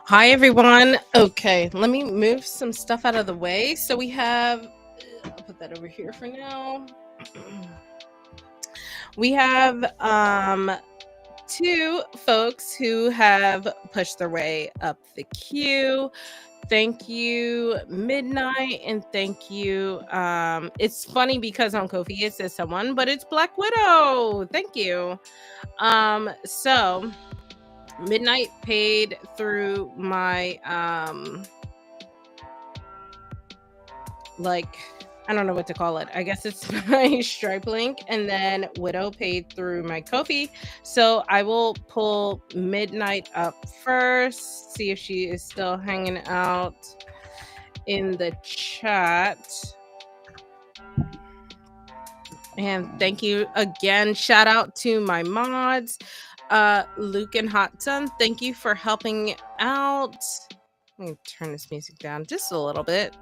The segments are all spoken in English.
Hi, everyone. Okay, let me move some stuff out of the way. So we have, I'll put that over here for now. We have two folks who have pushed their way up the queue. Thank you, Midnight, and thank you. It's funny because on Kofi it says someone, but it's Black Widow. Thank you. So Midnight paid through my like I don't know what to call it. I guess it's my Stripe link, and then Widow paid through my Kofi. So I will pull Midnight up first, see if she is still hanging out in the chat. And thank you again. Shout out to my mods, Luke and Hot Sun. Thank you for helping out. Let me turn this music down just a little bit.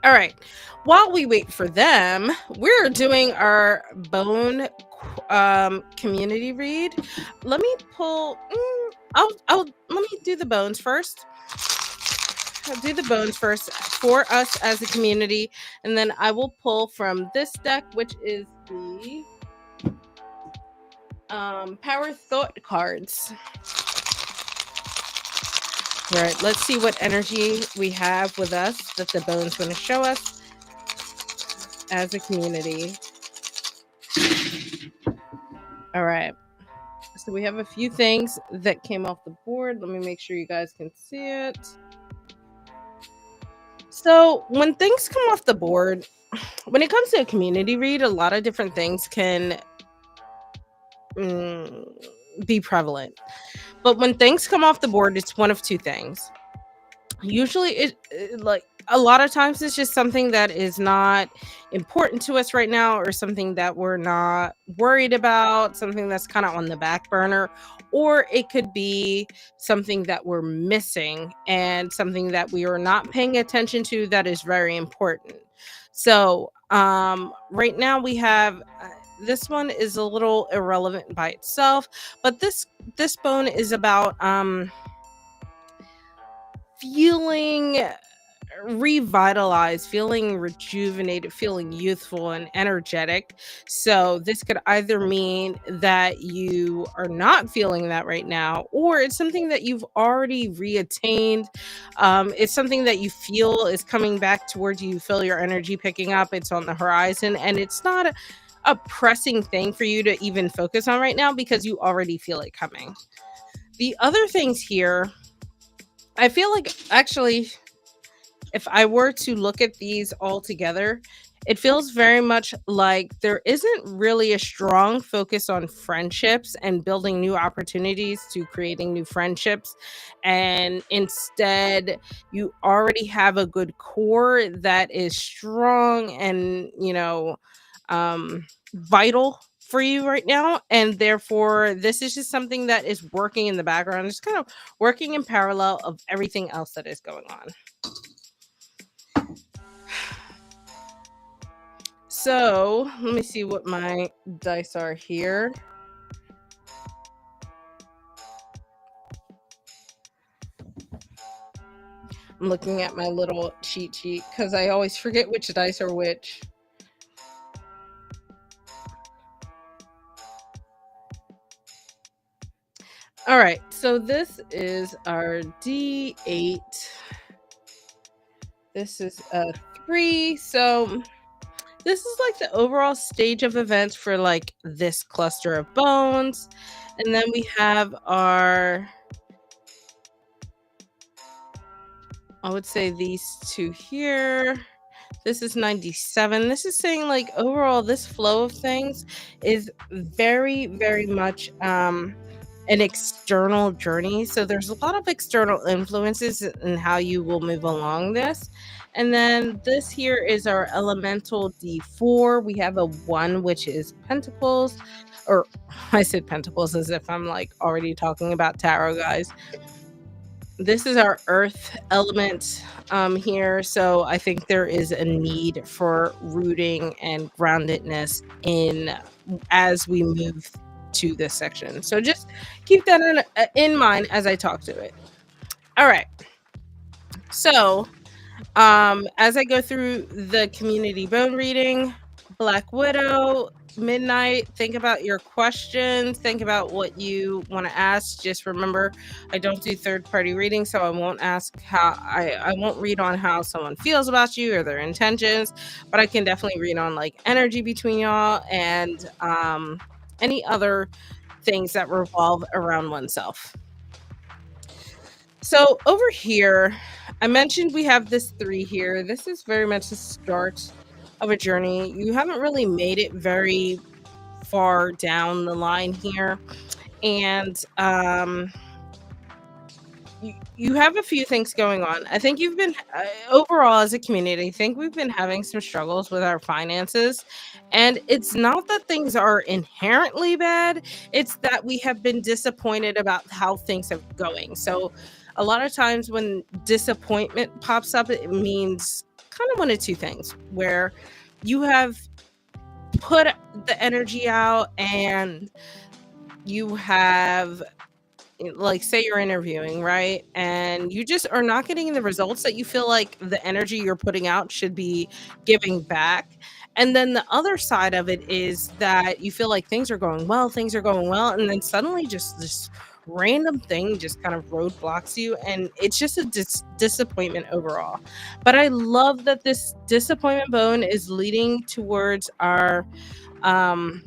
All right. While we wait for them, we're doing our bone community read. Let me pull. I'll let me do the bones first. I'll do the bones first for us as a community, and then I will pull from this deck, which is the Power Thought cards. All right, let's see what energy we have with us that the bone's going to show us as a community. All right. So we have a few things that came off the board. Let me make sure you guys can see it. So when things come off the board, when it comes to a community read, a lot of different things can be prevalent. But when things come off the board, it's one of two things. Usually like a lot of times it's just something that is not important to us right now, or something that we're not worried about, something that's kind of on the back burner, or it could be something that we're missing and something that we are not paying attention to that is very important. So right now we have this one is a little irrelevant by itself, but this bone is about feeling revitalized, feeling rejuvenated, feeling youthful and energetic. So this could either mean that you are not feeling that right now, or it's something that you've already reattained. It's something that you feel is coming back towards you. You feel your energy picking up. It's on the horizon, and it's not a pressing thing for you to even focus on right now because you already feel it coming. The other things here, I feel like actually, if I were to look at these all together, it feels very much like there isn't really a strong focus on friendships and building new opportunities to creating new friendships. And instead, you already have a good core that is strong and, vital for you right now. And therefore, this is just something that is working in the background, just kind of working in parallel of everything else that is going on. So let me see what my dice are here. I'm looking at my little cheat sheet because I always forget which dice are which. All right, so this is our D8. This is a 3. So this is like the overall stage of events for like this cluster of bones. And then we have our, I would say these two here. This is 97. This is saying like overall this flow of things is very, very much an external journey. So there's a lot of external influences in how you will move along this. And then this here is our elemental D4. We have a 1, which is pentacles, or I said pentacles as if I'm like already talking about tarot, guys. This is our earth element here. So I think there is a need for rooting and groundedness in as we move to this section. So just keep that in mind as I talk to it. All right. So as I go through the community bone reading, Black Widow, Midnight, think about your questions, think about what you want to ask. Just remember, I don't do third party reading, so I won't ask I won't read on how someone feels about you or their intentions, but I can definitely read on like energy between y'all and any other things that revolve around oneself. So over here, I mentioned we have this 3 here. This is very much the start of a journey. You haven't really made it very far down the line here. And you have a few things going on. I think you've been overall as a community, I think we've been having some struggles with our finances. And it's not that things are inherently bad, it's that we have been disappointed about how things are going. So a lot of times when disappointment pops up, it means kind of one of two things where you have put the energy out and you have, like, say you're interviewing, right? And you just are not getting the results that you feel like the energy you're putting out should be giving back. And then the other side of it is that you feel like things are going well, and then suddenly just this random thing just kind of roadblocks you, and it's just a disappointment overall. But I love that this disappointment bone is leading towards um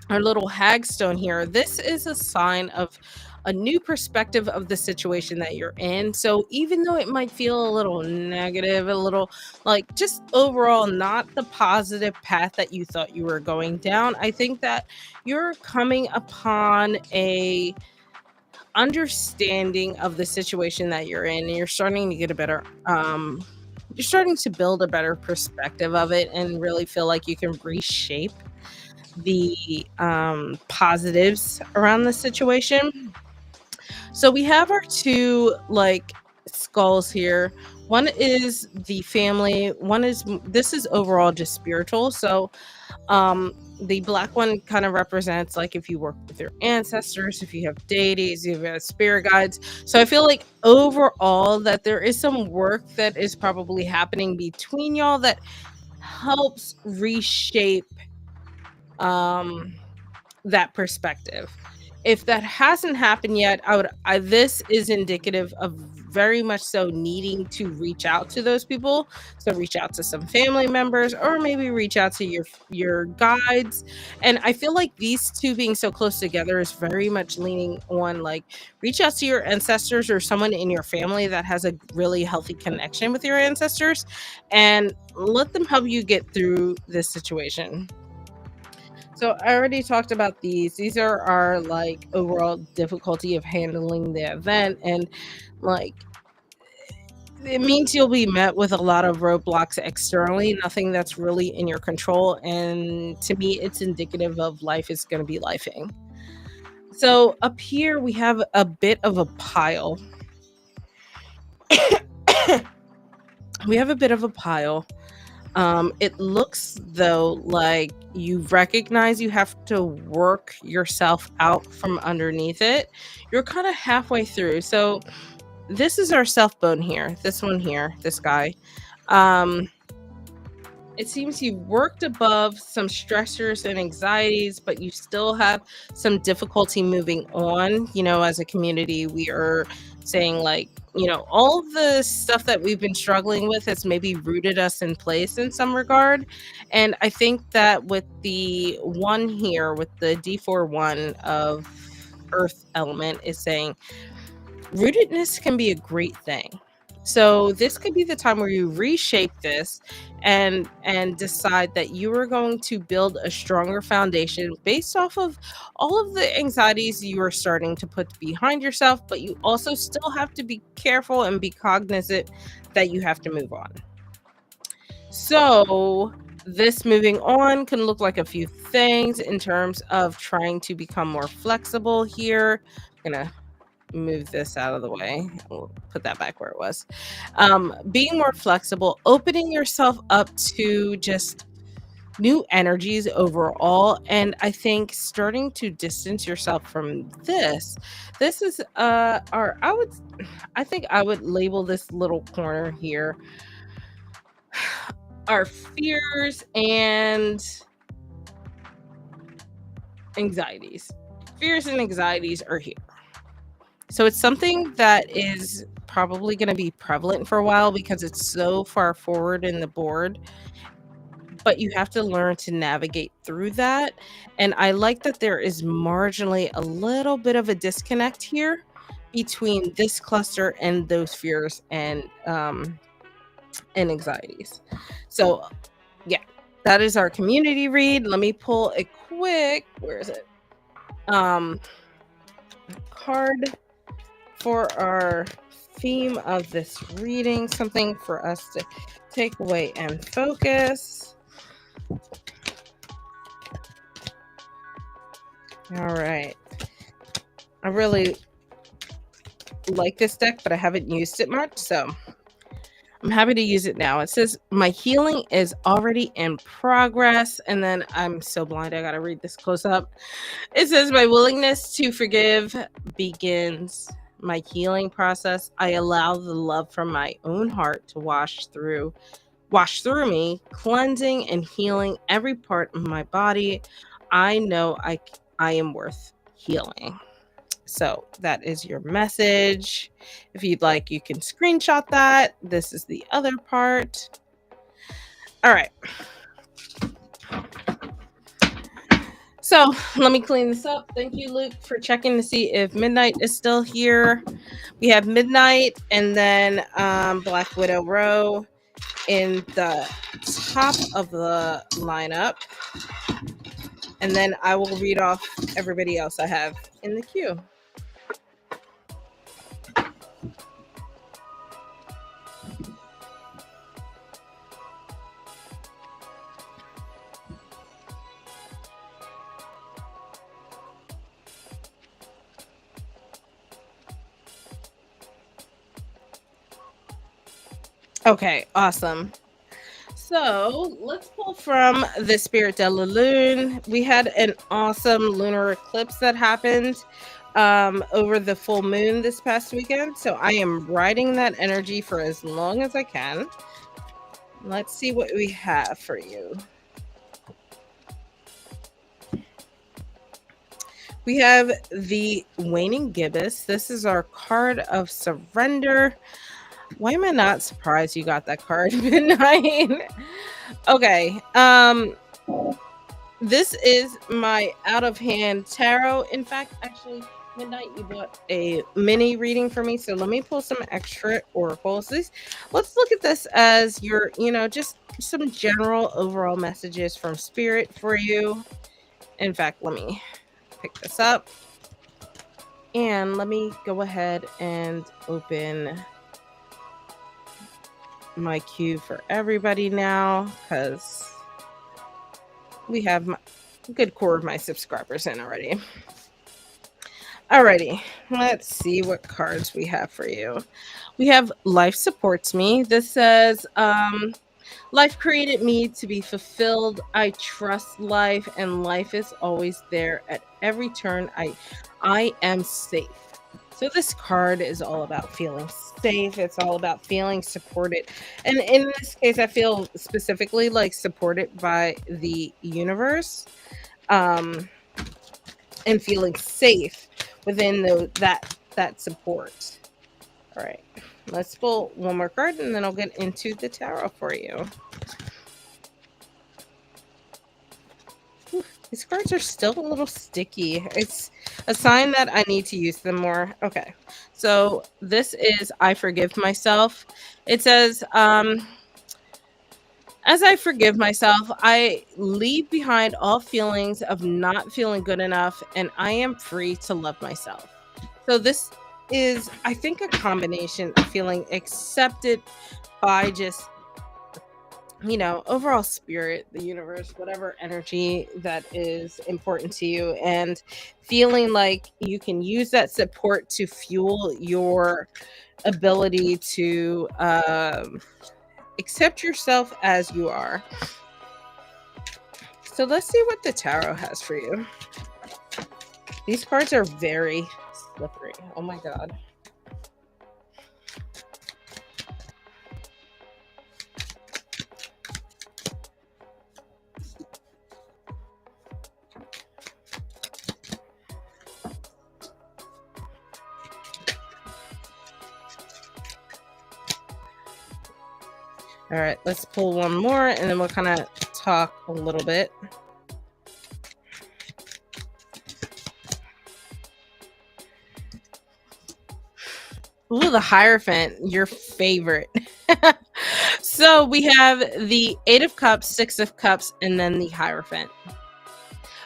our little hagstone here. This is a sign of a new perspective of the situation that you're in. So even though it might feel a little negative, a little like just overall not the positive path that you thought you were going down, I think that you're coming upon a understanding of the situation that you're in, and you're starting to get a better you're starting to build a better perspective of it and really feel like you can reshape the positives around the situation. So we have our two like skulls here. One is the family, one is this is overall just spiritual. So the black one kind of represents like if you work with your ancestors, if you have deities, if you have spirit guides. So I feel like overall that there is some work that is probably happening between y'all that helps reshape um that perspective. If that hasn't happened yet, this is indicative of very much so needing to reach out to those people. So reach out to some family members or maybe reach out to your guides. And I feel like these two being so close together is very much leaning on like reach out to your ancestors or someone in your family that has a really healthy connection with your ancestors and let them help you get through this situation. So I already talked about these. These are our like overall difficulty of handling the event, and like it means you'll be met with a lot of roadblocks externally, nothing that's really in your control. And to me, it's indicative of life is going to be lifing. So up here we have a bit of a pile. We have a bit of a pile. It looks though like you recognize you have to work yourself out from underneath it. You're kind of halfway through. So this is our self bone here. This one here, this guy. Um, it seems you worked above some stressors and anxieties, but you still have some difficulty moving on. You know, as a community, we are saying, like, you know, all of the stuff that we've been struggling with has maybe rooted us in place in some regard. And I think that with the one here, with the D4 one of Earth element, is saying rootedness can be a great thing. So this could be the time where you reshape this and decide that you are going to build a stronger foundation based off of all of the anxieties you are starting to put behind yourself, but you also still have to be careful and be cognizant that you have to move on. So this moving on can look like a few things in terms of trying to become more flexible here. I'm gonna move this out of the way. We'll put that back where it was. Being more flexible, opening yourself up to just new energies overall. And I think starting to distance yourself from this is our I think I would label this little corner here our fears and anxieties. Fears and anxieties are here. So it's something that is probably going to be prevalent for a while because it's so far forward in the board, but you have to learn to navigate through that. And I like that there is marginally a little bit of a disconnect here between this cluster and those fears and anxieties. So yeah, that is our community read. Let me pull a quick, where is it? Card for our theme of this reading, something for us to take away and focus. All right. I really like this deck, but I haven't used it much, so I'm happy to use it now. It says, my healing is already in progress. And then I'm so blind, I gotta read this close up. It says, my willingness to forgive begins my healing process. I allow the love from my own heart to wash through me, cleansing and healing every part of my body. I know I am worth healing. So that is your message. If you'd like, you can screenshot that. This is the other part. All right. So let me clean this up. Thank you, Luke, for checking to see if Midnight is still here. We have Midnight and then Black Widow Row in the top of the lineup. And then I will read off everybody else I have in the queue. Okay, awesome. So let's pull from the Spirit de la Lune. We had an awesome lunar eclipse that happened over the full moon this past weekend. So I am riding that energy for as long as I can. Let's see what we have for you. We have the Waning Gibbous. This is our card of surrender. Why am I not surprised you got that card, Midnight? Okay. This is my out of hand tarot. In fact, actually, Midnight, you bought a mini reading for me. So let me pull some extra oracles. Let's look at this as your, just some general overall messages from Spirit for you. In fact, let me pick this up. And let me go ahead and open my queue for everybody now, because we have a good core of my subscribers in already. Alrighty, let's see what cards we have for you. We have Life Supports Me. This says, life created me to be fulfilled. I trust life, and life is always there at every turn. I am safe. So this card is all about feeling safe. It's all about feeling supported. And in this case, I feel specifically like supported by the universe, and feeling safe within that support. All right, let's pull one more card and then I'll get into the tarot for you. These cards are still a little sticky. It's a sign that I need to use them more. Okay, so this is I Forgive Myself. It says, as I forgive myself, I leave behind all feelings of not feeling good enough, and I am free to love myself. So this is, I think, a combination of feeling accepted by just, overall spirit, the universe, whatever energy that is important to you, and feeling like you can use that support to fuel your ability to accept yourself as you are. So let's see what the tarot has for you. These cards are very slippery. Oh my god. All right, let's pull one more and then we'll kind of talk a little bit. Ooh, the Hierophant, your favorite. So we have the Eight of Cups, Six of Cups, and then the Hierophant.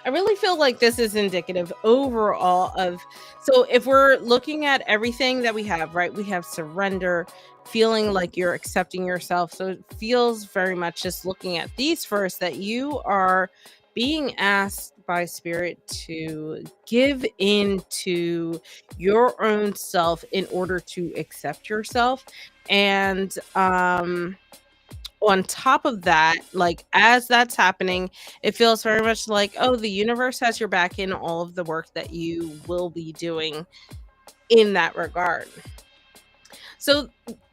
I really feel like this is indicative overall of, so if we're looking at everything that we have, right? We have surrender, feeling like you're accepting yourself. So it feels very much, just looking at these first, that you are being asked by spirit to give in to your own self in order to accept yourself. And on top of that, like as that's happening, it feels very much like, oh, the universe has your back in all of the work that you will be doing in that regard. So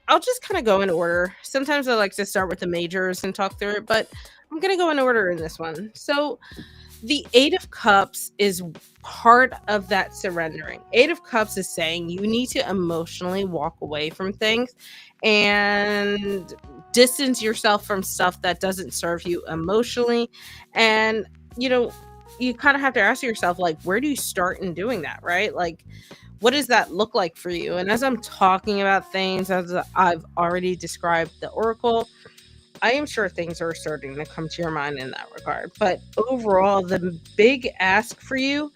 I'll just kind of go in order. Sometimes I like to start with the majors and talk through it, but I'm going to go in order in this one. So the Eight of Cups is part of that surrendering. Eight of Cups is saying you need to emotionally walk away from things and distance yourself from stuff that doesn't serve you emotionally. And, you know, you kind of have to ask yourself, like, where do you start in doing that, right? Like, what does that look like for you? And as I'm talking about things, as I've already described the Oracle, I am sure things are starting to come to your mind in that regard. But overall, the big ask for you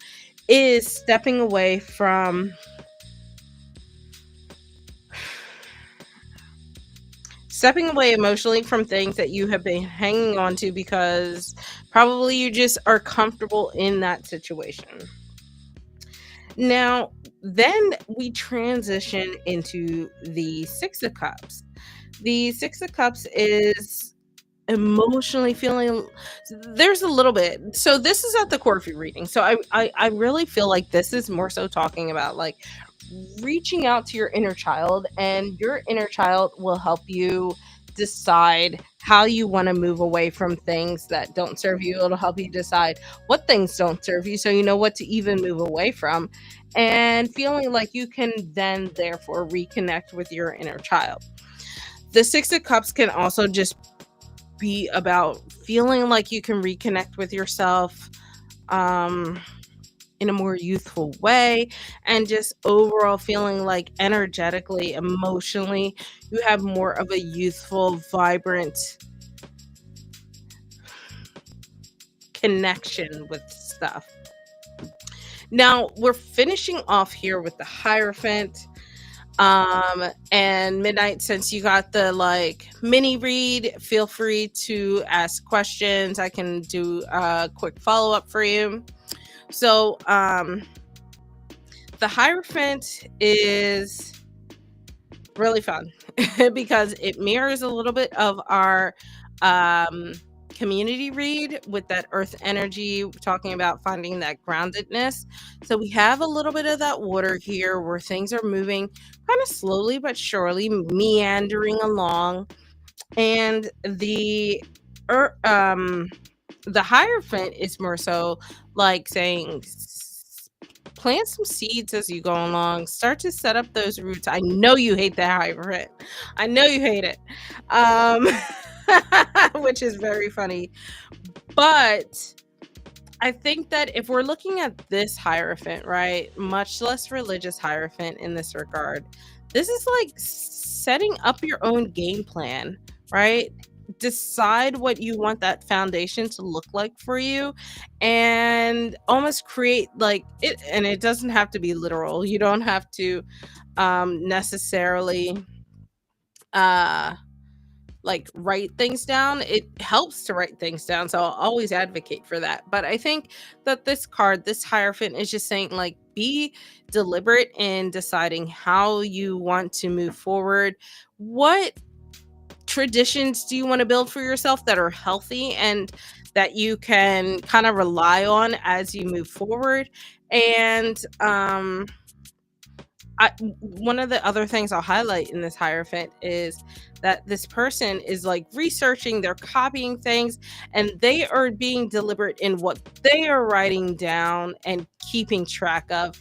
is stepping away emotionally from things that you have been hanging on to because probably you just are comfortable in that situation. Now, then we transition into the Six of Cups. The Six of Cups is emotionally feeling, there's a little bit, so this is at the core of your reading, so I really feel like this is more so talking about like reaching out to your inner child, and your inner child will help you decide how you want to move away from things that don't serve you. It'll help you decide what things don't serve you so you know what to even move away from, and feeling like you can then therefore reconnect with your inner child. The Six of Cups can also just be about feeling like you can reconnect with yourself um in a more youthful way, and just overall feeling like energetically, emotionally, you have more of a youthful, vibrant connection with stuff. Now we're finishing off here with the Hierophant. And Midnight, since you got the like mini read, feel free to ask questions. I can do a quick follow-up for you. So the Hierophant is really fun because it mirrors a little bit of our um community read with that earth energy, talking about finding that groundedness. So we have a little bit of that water here where things are moving kind of slowly but surely, meandering along. And er, um the Hierophant is more so like saying, plant some seeds as you go along, start to set up those roots. I know you hate the Hierophant, I know you hate it, um which is very funny. But I think that if we're looking at this Hierophant, right, much less religious Hierophant in this regard, this is like setting up your own game plan, right? Decide what you want that foundation to look like for you, and almost create like it. And it doesn't have to be literal. You don't have to necessarily uh like write things down. It helps to write things down, so I'll always advocate for that. But I think that this card, this Hierophant, is just saying like, be deliberate in deciding how you want to move forward. What traditions do you want to build for yourself that are healthy, and that you can kind of rely on as you move forward. And one of the other things I'll highlight in this Hierophant is that this person is like researching, they're copying things, and they are being deliberate in what they are writing down and keeping track of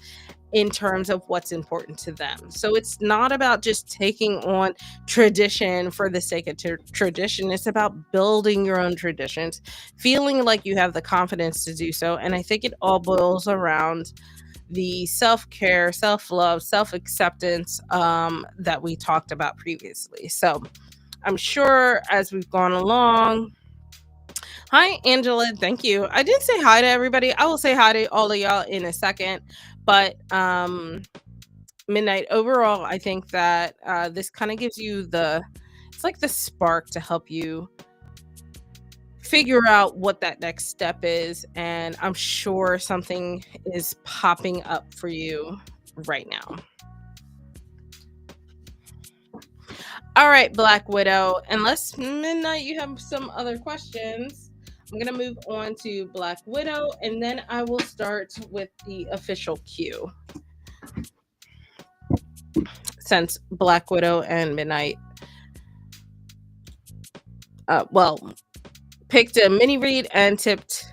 in terms of what's important to them. So it's not about just taking on tradition for the sake of tradition. It's about building your own traditions, feeling like you have the confidence to do so. And I think it all boils around the self-care, self-love, self-acceptance that we talked about previously. So I'm sure as we've gone along. Hi, Angela. Thank you. I did say hi to everybody. I will say hi to all of y'all in a second. But Midnight, overall, I think that this kind of gives you it's like the spark to help you figure out what that next step is. And I'm sure something is popping up for you right now. All right, Black Widow. Unless Midnight, you have some other questions, I'm going to move on to Black Widow, and then I will start with the official cue. Since Black Widow and Midnight, picked a mini read and tipped,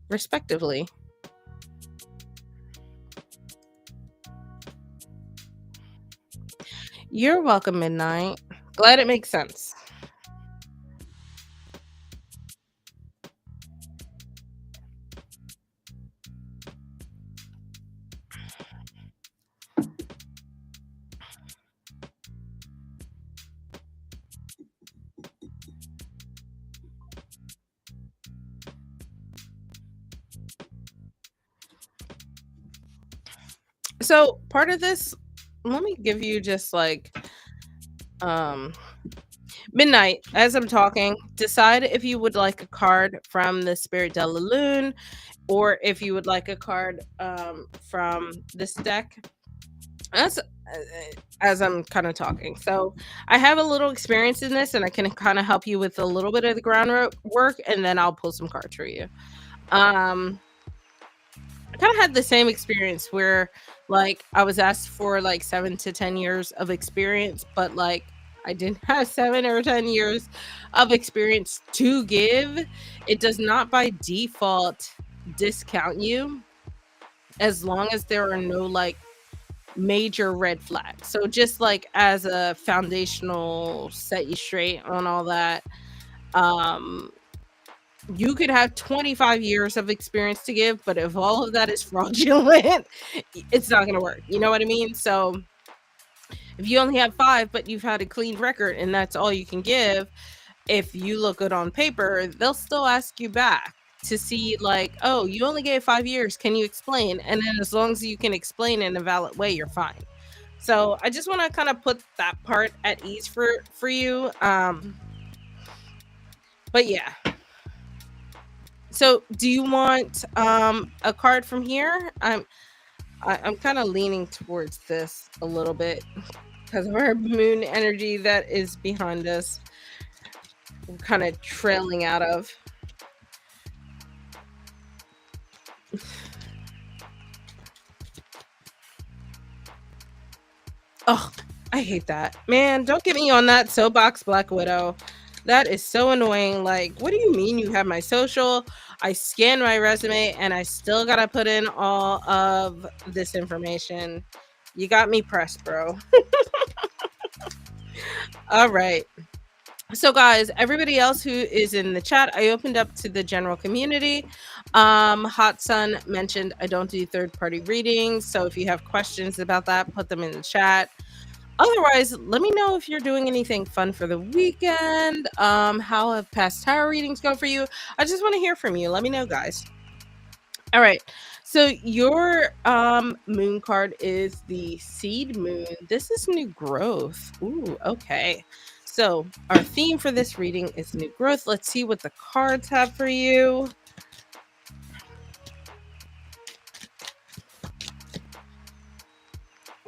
respectively. You're welcome, Midnight. Glad it makes sense. So part of this, let me give you just like Midnight, as I'm talking, decide if you would like a card from the Spirit de la Lune or if you would like a card from this deck. As I'm kind of talking. So I have a little experience in this and I can kind of help you with a little bit of the groundwork and then I'll pull some cards for you. I kind of had the same experience where like I was asked for like 7 to 10 years of experience, but like I didn't have 7 or 10 years of experience to give. It does not by default discount you as long as there are no like major red flags. So just like as a foundational set you straight on all that, um you could have 25 years of experience to give, but if all of that is fraudulent, it's not going to work. You know what I mean? So if you only have 5 but you've had a clean record and that's all you can give, if you look good on paper, they'll still ask you back to see like, oh, you only gave 5 years, can you explain? And then as long as you can explain in a valid way, you're fine. So I just want to kind of put that part at ease for you. But yeah. So do you want a card from here? I'm kind of leaning towards this a little bit because of our moon energy that is behind us. We're kind of trailing out of. Oh, I hate that. Man, don't get me on that soapbox, Black Widow. That is so annoying. Like, what do you mean you have my social? I scanned my resume and I still gotta put in all of this information. You got me pressed, bro. All right. So guys, everybody else who is in the chat, I opened up to the general community. Hot Sun mentioned I don't do third-party readings, so if you have questions about that, put them in the chat. Otherwise, let me know if you're doing anything fun for the weekend. How have past tarot readings go for you? I just want to hear from you. Let me know, guys. All right. So your moon card is the Seed Moon. This is new growth. Ooh, okay. So our theme for this reading is new growth. Let's see what the cards have for you.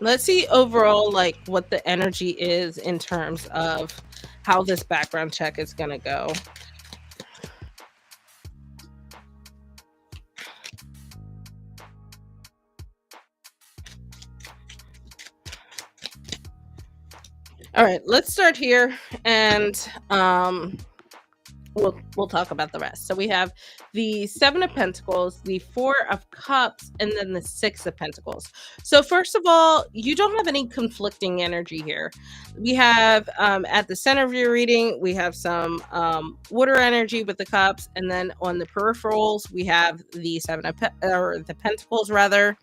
Let's see overall like what the energy is in terms of how this background check is going to go. All right, let's start here, and we'll talk about the rest. So we have the Seven of Pentacles, the Four of Cups, and then the Six of Pentacles. So first of all, you don't have any conflicting energy here. We have at the center of your reading, we have some water energy with the cups, and then on the peripherals, we have the or the Pentacles rather,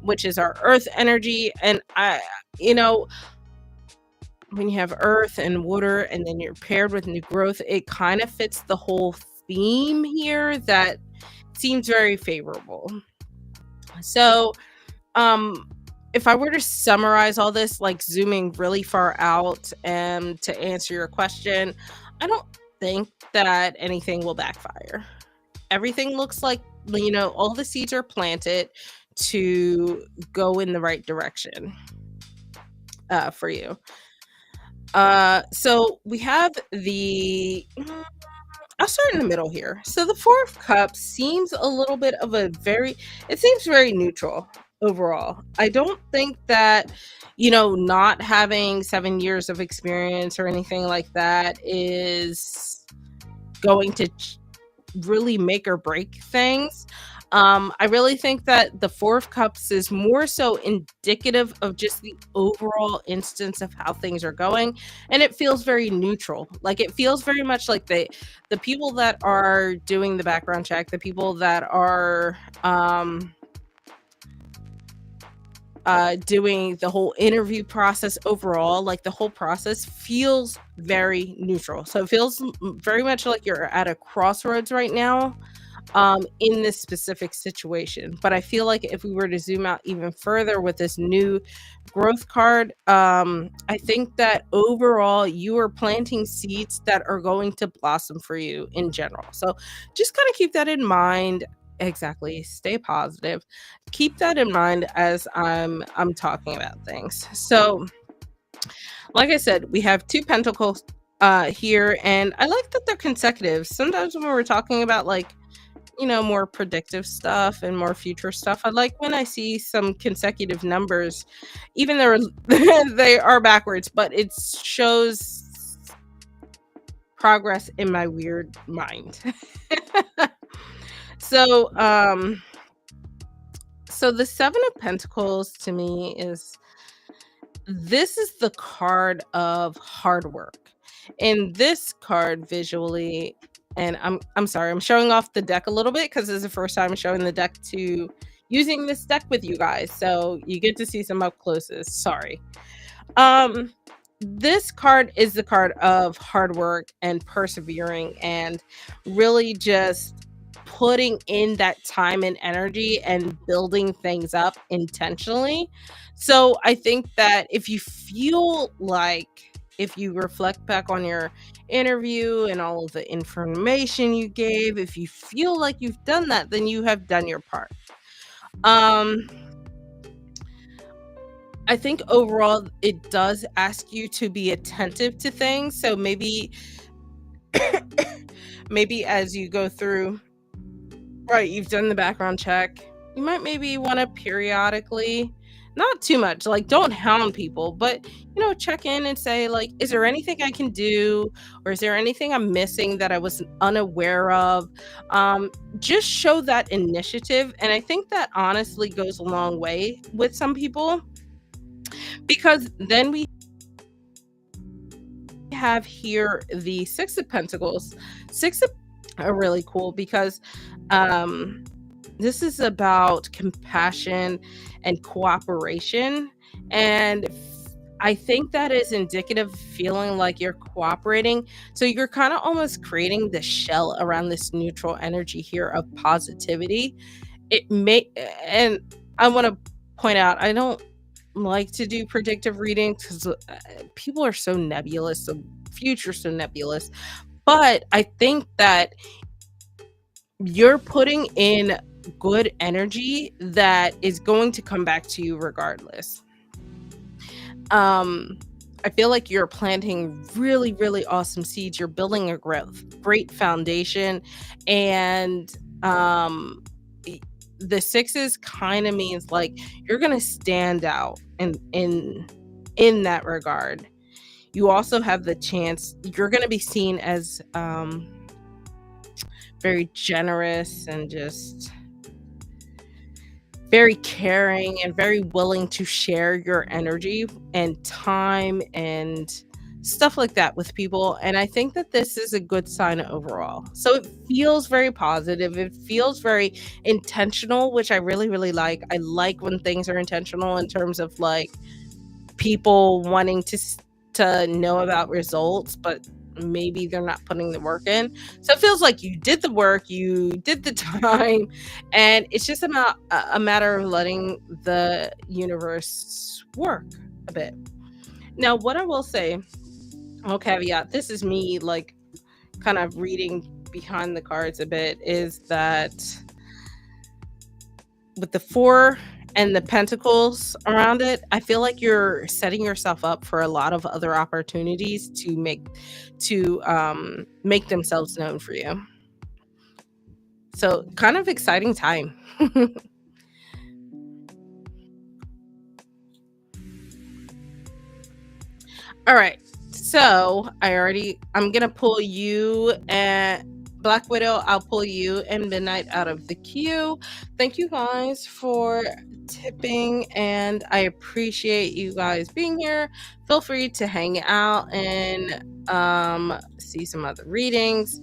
which is our earth energy. And you know, when you have earth and water and then you're paired with new growth, it kind of fits the whole theme here that seems very favorable. So, um, if I were to summarize all this, like zooming really far out and to answer your question, I don't think that anything will backfire. Everything looks like, all the seeds are planted to go in the right direction for you. So we have I'll start in the middle here. So the Four of Cups seems a little bit of it seems very neutral overall. I don't think that, not having 7 years of experience or anything like that is going to really make or break things. I really think that the Four of Cups is more so indicative of just the overall instance of how things are going, and it feels very neutral. Like it feels very much like the people that are doing the background check, the people that are doing the whole interview process overall, like the whole process feels very neutral. So it feels very much like you're at a crossroads right now in this specific situation. But I feel like if we were to zoom out even further with this new growth card, I think that overall you are planting seeds that are going to blossom for you in general. So just kind of keep that in mind. Exactly. Stay positive. Keep that in mind as I'm talking about things. So, like I said, we have two pentacles here, and I like that they're consecutive. Sometimes when we're talking about more predictive stuff and more future stuff, I like when I see some consecutive numbers, even though they are backwards, but it shows progress in my weird mind. So, so the Seven of Pentacles to me is the card of hard work. And this card visually, and I'm sorry, I'm showing off the deck a little bit because this is the first time showing the deck to using this deck with you guys. So you get to see some up closes. Sorry. This card is the card of hard work and persevering and really just putting in that time and energy and building things up intentionally. So I think that if you reflect back on your interview and all of the information you gave, if you feel like you've done that, then you have done your part. I think overall it does ask you to be attentive to things. So maybe as you go through, right, you've done the background check, you might maybe want to periodically, not too much, like don't hound people, but check in and say, like, is there anything I can do, or is there anything I'm missing that I was unaware of? Just show that initiative, and I think that honestly goes a long way with some people, because then we have here the Six of Pentacles. Are really cool because this is about compassion and cooperation, and I think that is indicative of feeling like you're cooperating. So you're kind of almost creating the shell around this neutral energy here of positivity. And I want to point out, I don't like to do predictive readings because people are so nebulous, the future so nebulous. But I think that you're putting in good energy that is going to come back to you regardless. I feel like you're planting really, really awesome seeds. You're building a great foundation, and the sixes kind of means like you're gonna stand out in that regard. you also have the chance, you're going to be seen as very generous and just very caring and very willing to share your energy and time and stuff like that with people. And I think that this is a good sign overall. So it feels very positive. It feels very intentional, which I really, really like. I like when things are intentional in terms of like people wanting to know about results, but maybe they're not putting the work in. So it feels like you did the work, you did the time, and it's just about a matter of letting the universe work a bit. Now, what I will say, I'll caveat, this is me like kind of reading behind the cards a bit, is that with the four and the pentacles around it, I feel like you're setting yourself up for a lot of other opportunities to make themselves known for you. So kind of exciting time. All right. So I'm gonna pull you and Black Widow, I'll pull you and Midnight out of the queue. Thank you guys for tipping, and I appreciate you guys being here. Feel free to hang out and see some other readings.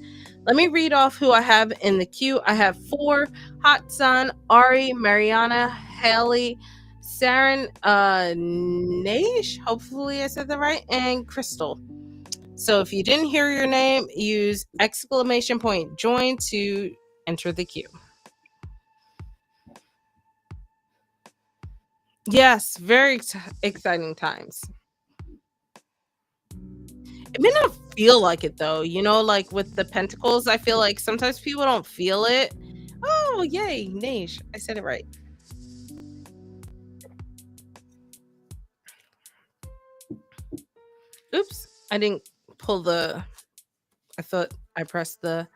Let me read off who I have in the queue. I have 4: Hot Sun, Ari, Mariana, Haley, Saren, Naish, hopefully I said that right, and Crystal. So if you didn't hear your name, use !join to enter the queue. Yes, very exciting times. It may not feel like it though, like with the pentacles, I feel like sometimes people don't feel it. Oh, yay, Naish, I said it right. Oops, I didn't pull I thought I pressed the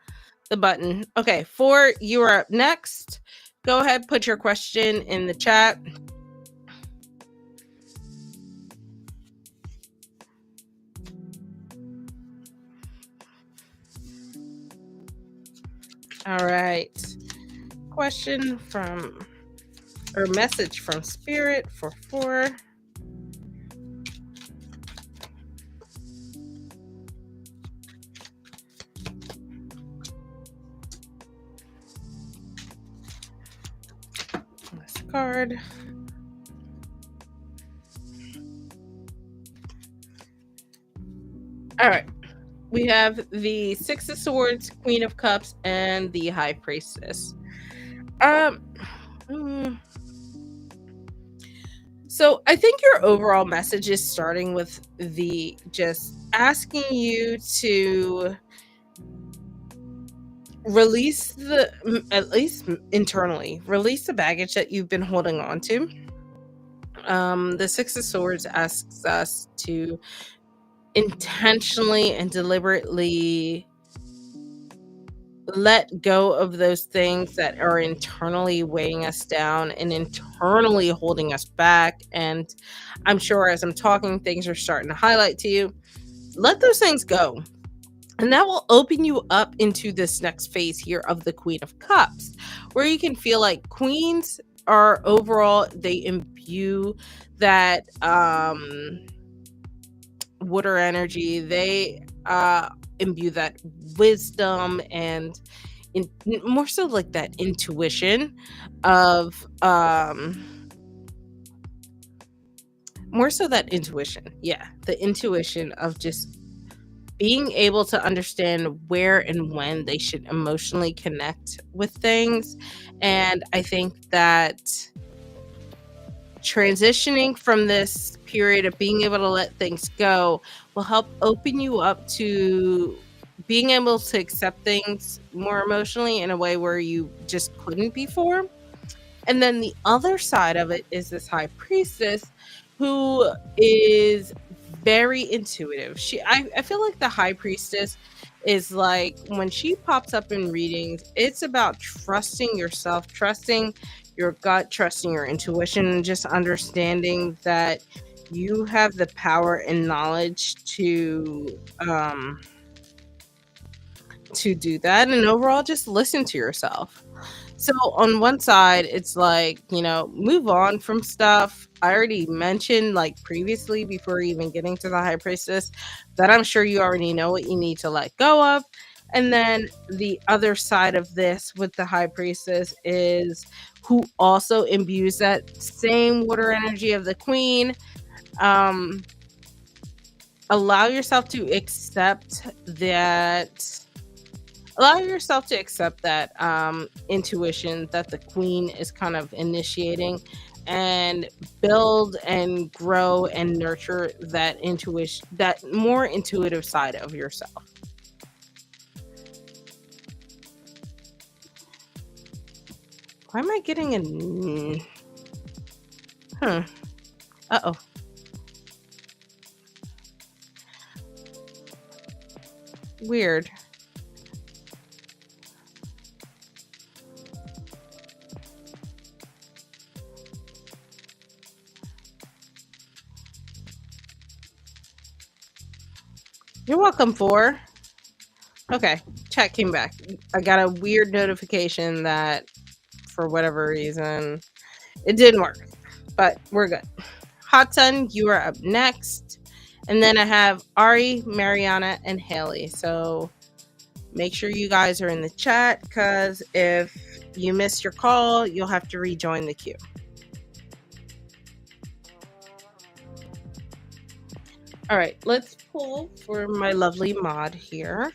button. Okay, 4, you are up next. Go ahead, put your question in the chat. All right. Question or message from Spirit for 4. This card. All right. We have the 6 of Swords, Queen of Cups, and the High Priestess. So I think your overall message is starting with the just asking you to release at least internally, release the baggage that you've been holding on to. The 6 of Swords asks us to intentionally and deliberately let go of those things that are internally weighing us down and internally holding us back. And I'm sure as I'm talking, things are starting to highlight to you. Let those things go. And that will open you up into this next phase here of the Queen of Cups, where you can feel like queens are overall, they imbue that water energy. They imbue that wisdom and more so like that intuition of more so that intuition. Yeah, the intuition of just being able to understand where and when they should emotionally connect with things. And I think that transitioning from this period of being able to let things go will help open you up to being able to accept things more emotionally in a way where you just couldn't before. And then the other side of it is this High Priestess who is very intuitive. I feel like the High Priestess is like when she pops up in readings, it's about trusting yourself, trusting your gut, trusting your intuition, and just understanding that you have the power and knowledge to do that, and overall just listen to yourself. So on one side, it's like, move on from stuff. I already mentioned like previously before even getting to the high priestess that I'm sure you already know what you need to let go of. And then the other side of this with the high priestess is who also imbues that same water energy of the queen. Um, allow yourself to accept that allow yourself to accept that intuition that the queen is kind of initiating, and build and grow and nurture that intuition, that more intuitive side of yourself. Why am I getting a huh? Uh-oh. Weird. You're welcome. For okay, chat came back. I got a weird notification that for whatever reason it didn't work, but we're good. Hot Sun, you are up next. And then I have Ari, Mariana, and Haley. So make sure you guys are in the chat, because if you missed your call, you'll have to rejoin the queue. All right, let's pull for my lovely mod here.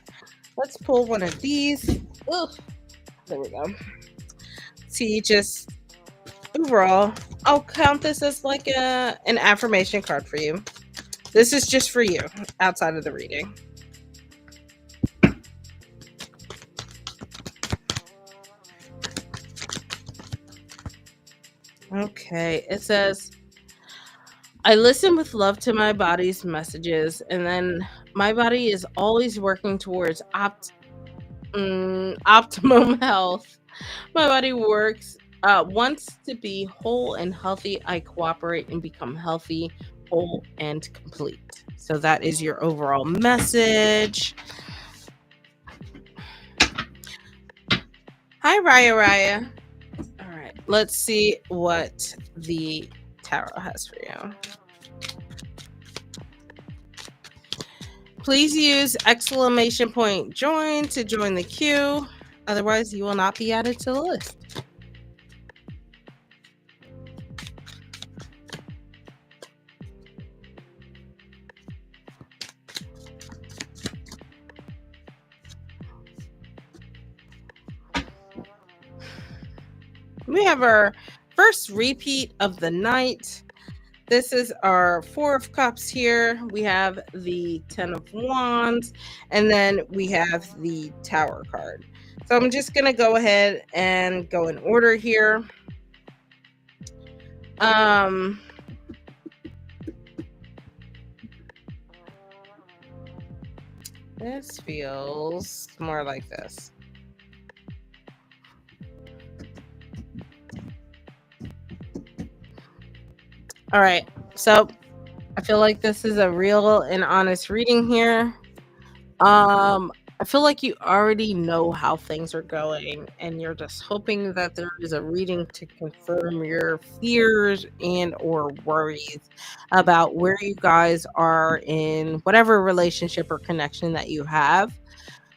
Let's pull one of these. Ugh, there we go. See, just overall, I'll count this as like an affirmation card for you. This is just for you outside of the reading. Okay, it says, I listen with love to my body's messages, and then my body is always working towards optimum health. My body wants to be whole and healthy. I cooperate and become healthy, whole, and complete. So that is your overall message. Hi, Raya. All right, let's see what the tarot has for you. Please use exclamation point join to join the queue. Otherwise, you will not be added to the list. We have our first repeat of the night. This is our Four of Cups here. We have the Ten of Wands, and then we have the Tower card. So I'm just going to go ahead and go in order here. This feels more like this. All right, so I feel like this is a real and honest reading here. I feel like you already know how things are going, and you're just hoping that there is a reading to confirm your fears and or worries about where you guys are in whatever relationship or connection that you have.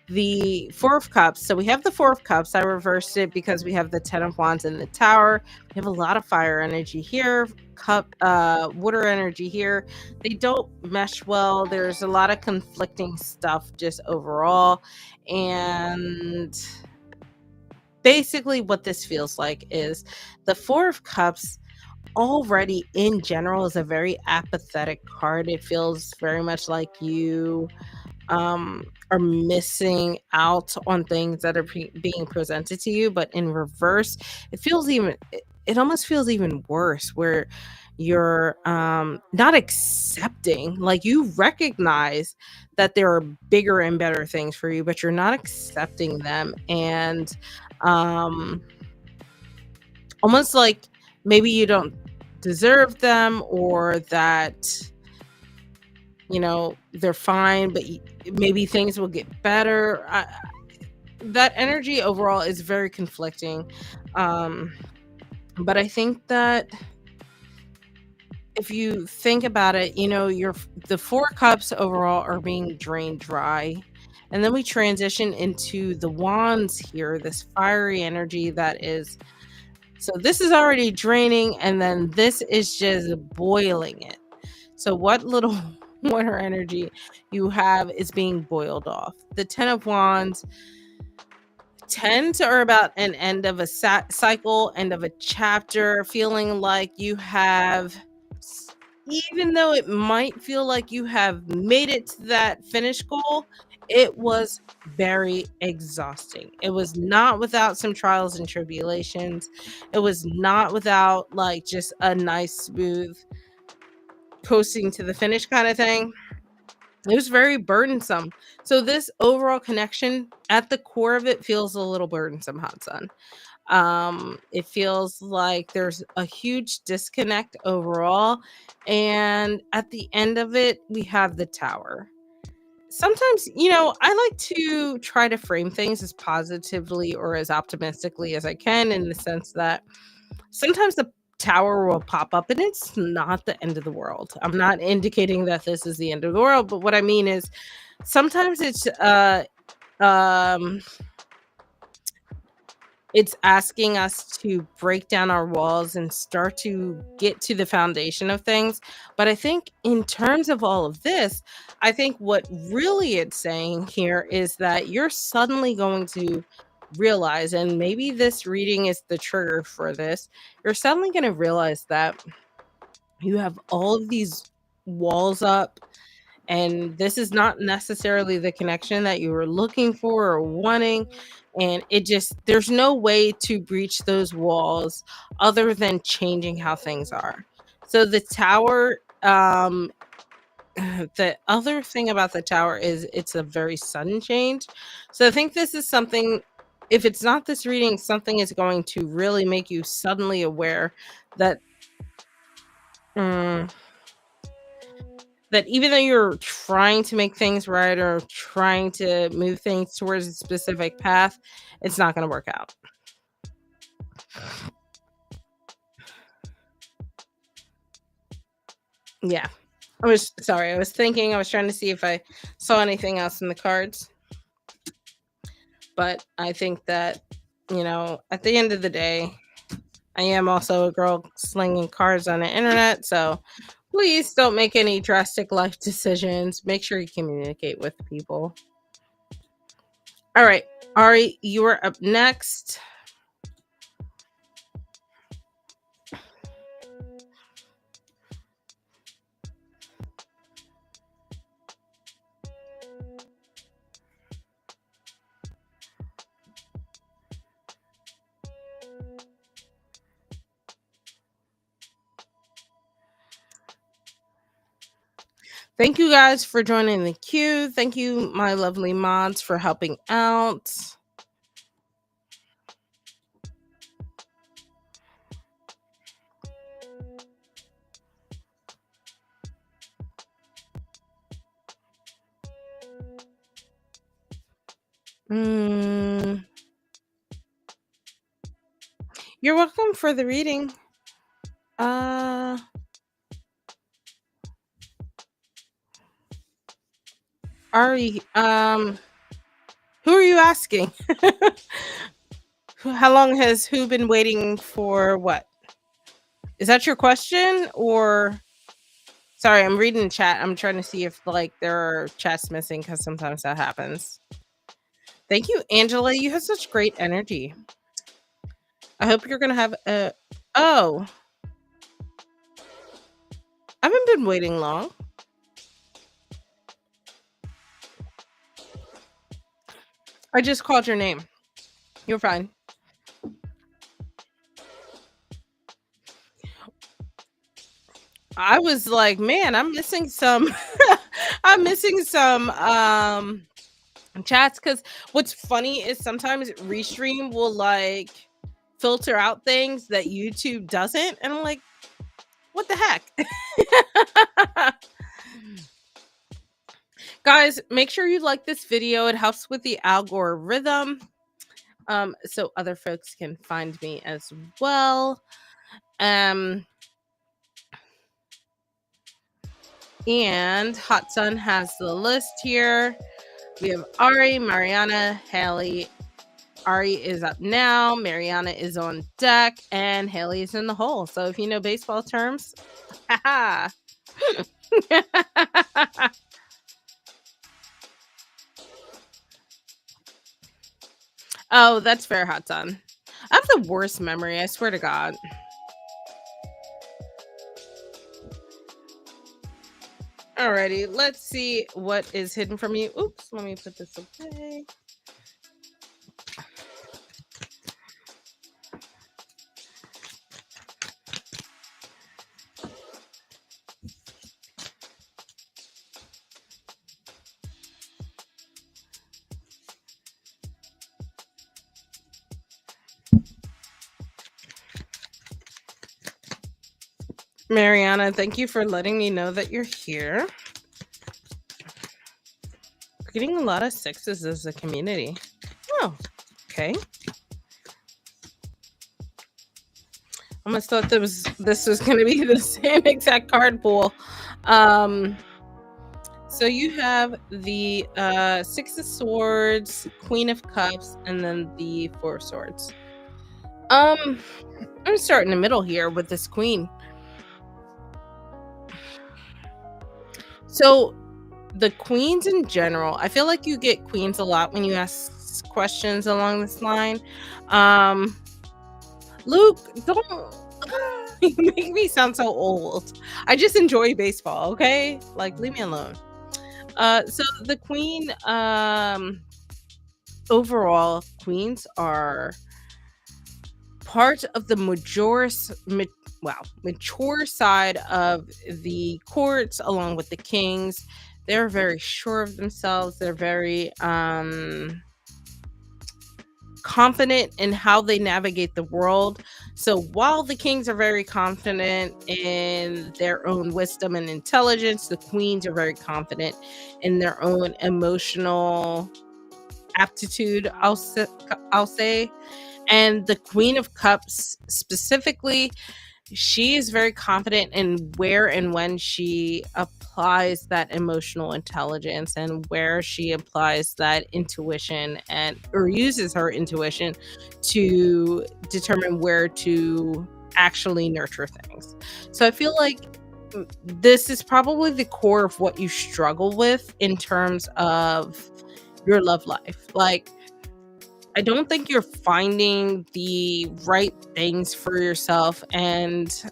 The Four of Cups. So we have the Four of Cups. I reversed it because we have the Ten of Wands in the Tower. We have a lot of fire energy here, water energy here. They don't mesh well. There's a lot of conflicting stuff just overall. And basically what this feels like is the Four of Cups already in general is a very apathetic card. It feels very much like you are missing out on things that are being presented to you, but in reverse it almost feels even worse, where you're not accepting, like you recognize that there are bigger and better things for you, but you're not accepting them. And almost like maybe you don't deserve them, or that they're fine, but maybe things will get better. That energy overall is very conflicting. um but I think that if you think about it, the four cups overall are being drained dry. And then we transition into the wands here, this fiery energy that is, so this is already draining, and then this is just boiling it. So what little water energy you have is being boiled off. The Ten of Wands tends are about an end of a cycle, end of a chapter, feeling like you have, even though it might feel like you have made it to that finish goal, it was very exhausting. It was not without some trials and tribulations. It was not without like just a nice smooth coasting to the finish kind of thing. It was very burdensome. So this overall connection at the core of it feels a little burdensome, hot sun. It feels like there's a huge disconnect overall, and at the end of it we have the Tower. Sometimes, I like to try to frame things as positively or as optimistically as I can, in the sense that sometimes the Tower will pop up and it's not the end of the world. I'm not indicating that this is the end of the world, but what I mean is sometimes um it's asking us to break down our walls and start to get to the foundation of things. But I think in terms of all of this, I think what really it's saying here is that you're suddenly going to realize, and maybe this reading is the trigger for this, you're suddenly going to realize that you have all of these walls up, and this is not necessarily the connection that you were looking for or wanting. And it just, there's no way to breach those walls other than changing how things are. So the Tower, the other thing about the Tower is it's a very sudden change. So I think this is something, if it's not this reading, something is going to really make you suddenly aware that mm, that even though you're trying to make things right or trying to move things towards a specific path, it's not going to work out. Yeah. I was thinking, I was trying to see if I saw anything else in the cards. But I think that, at the end of the day, I am also a girl slinging cards on the internet. So please don't make any drastic life decisions. Make sure you communicate with people. All right, Ari, you are up next. Thank you guys for joining the queue. Thank you, my lovely mods, for helping out. Mm, you're welcome for the reading. Ari, who are you asking? How long has who been waiting for what? Is that your question, or sorry, I'm reading chat. I'm trying to see if like there are chats missing, because sometimes that happens. Thank you, Angela. You have such great energy. I hope you're gonna have a oh. I haven't been waiting long. I just called your name. You're fine. I was like, man, I'm missing some I'm missing some chats, because what's funny is sometimes Restream will like filter out things that YouTube doesn't, and I'm like, What the heck? Guys, make sure you like this video. It helps with the algorithm. So other folks can find me as well. Um, and Hot Sun has the list here. We have Ari, Mariana, Haley. Ari is up now. Mariana is on deck, and Haley is in the hole. So if you know baseball terms, haha. Oh, that's fair, Hot Sun. I have the worst memory, I swear to God. Alrighty, let's see what is hidden from you. Oops, let me put this away. Mariana, thank you for letting me know that you're here. We're getting a lot of sixes as a community. Oh, okay. I almost thought this was going to be the same exact card pool. So you have the Six of Swords, Queen of Cups, and then the Four of Swords. I'm gonna start in the middle here with this Queen. So the queens in general, I feel like you get queens a lot when you ask questions along this line. Luke, don't you make me sound so old. I just enjoy baseball, okay? Like, leave me alone. So the queen, overall, queens are part of the mature side of the courts, along with the kings. They're very sure of themselves. They're very confident in how they navigate the world. So while the kings are very confident in their own wisdom and intelligence, the queens are very confident in their own emotional aptitude, I'll say. And the Queen of Cups specifically, she is very confident in where and when she applies that emotional intelligence, and where she applies that intuition or uses her intuition to determine where to actually nurture things. So I feel like this is probably the core of what you struggle with in terms of your love life. Like, I don't think you're finding the right things for yourself, and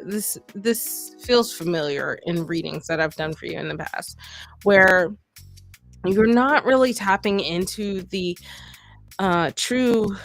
this feels familiar in readings that I've done for you in the past, where you're not really tapping into the true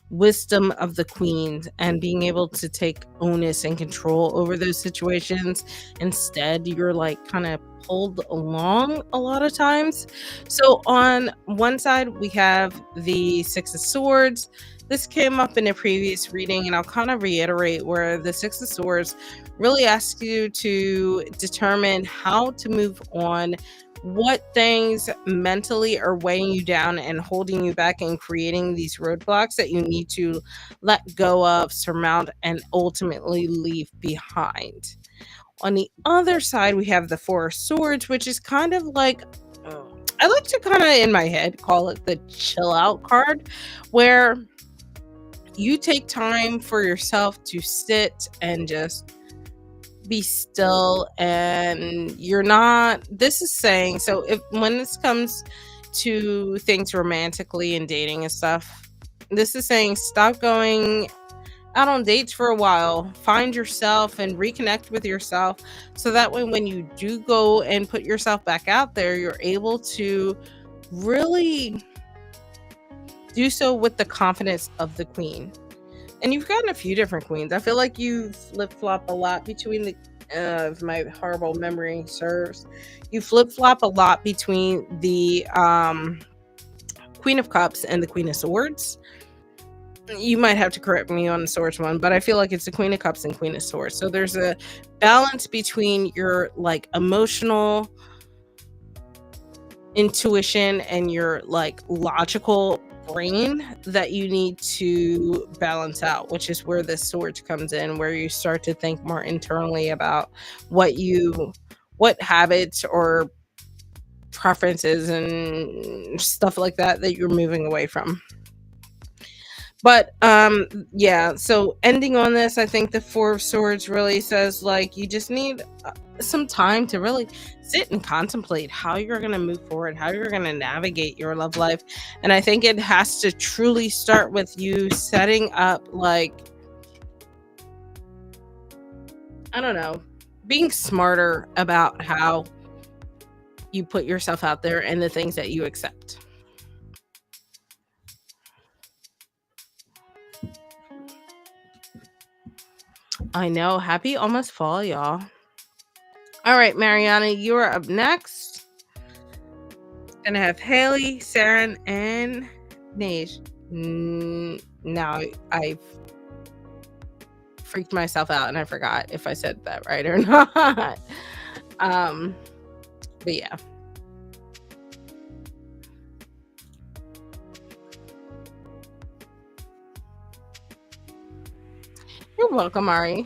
wisdom of the queens and being able to take onus and control over those situations. Instead, you're like kind of pulled along a lot of times. So on one side, we have the Six of Swords. This came up in a previous reading, and I'll kind of reiterate, where the Six of Swords really asks you to determine how to move on, what things mentally are weighing you down and holding you back and creating these roadblocks that you need to let go of, surmount, and ultimately leave behind. On the other side, we have the Four of Swords, which is kind of like, I like to kind of in my head call it the chill out card, where you take time for yourself to sit and just be still, and you're not, this is saying, so if when this comes to things romantically and dating and stuff, this is saying stop going out on dates for a while, find yourself and reconnect with yourself, so that way when you do go and put yourself back out there, you're able to really do so with the confidence of the queen. And you've gotten a few different queens. I feel like you flip-flop a lot between the if my horrible memory serves, you flip-flop a lot between the Queen of Cups and the Queen of Swords. You might have to correct me on the Swords one, but I feel like it's the Queen of Cups and Queen of Swords. So there's a balance between your like emotional intuition and your like logical brain that you need to balance out, which is where the Swords comes in, where you start to think more internally about what habits or preferences and stuff like that that you're moving away from. But yeah, so ending on this, I think the Four of Swords really says like you just need some time to really sit and contemplate how you're going to move forward, how you're going to navigate your love life. And I think it has to truly start with you setting up like, I don't know, being smarter about how you put yourself out there and the things that you accept. I know. Happy almost fall, y'all. All right, Mariana, you are up next. Gonna have Haley, Saren, and Nage. Now I freaked myself out and I forgot if I said that right or not. But yeah. You're welcome, Ari.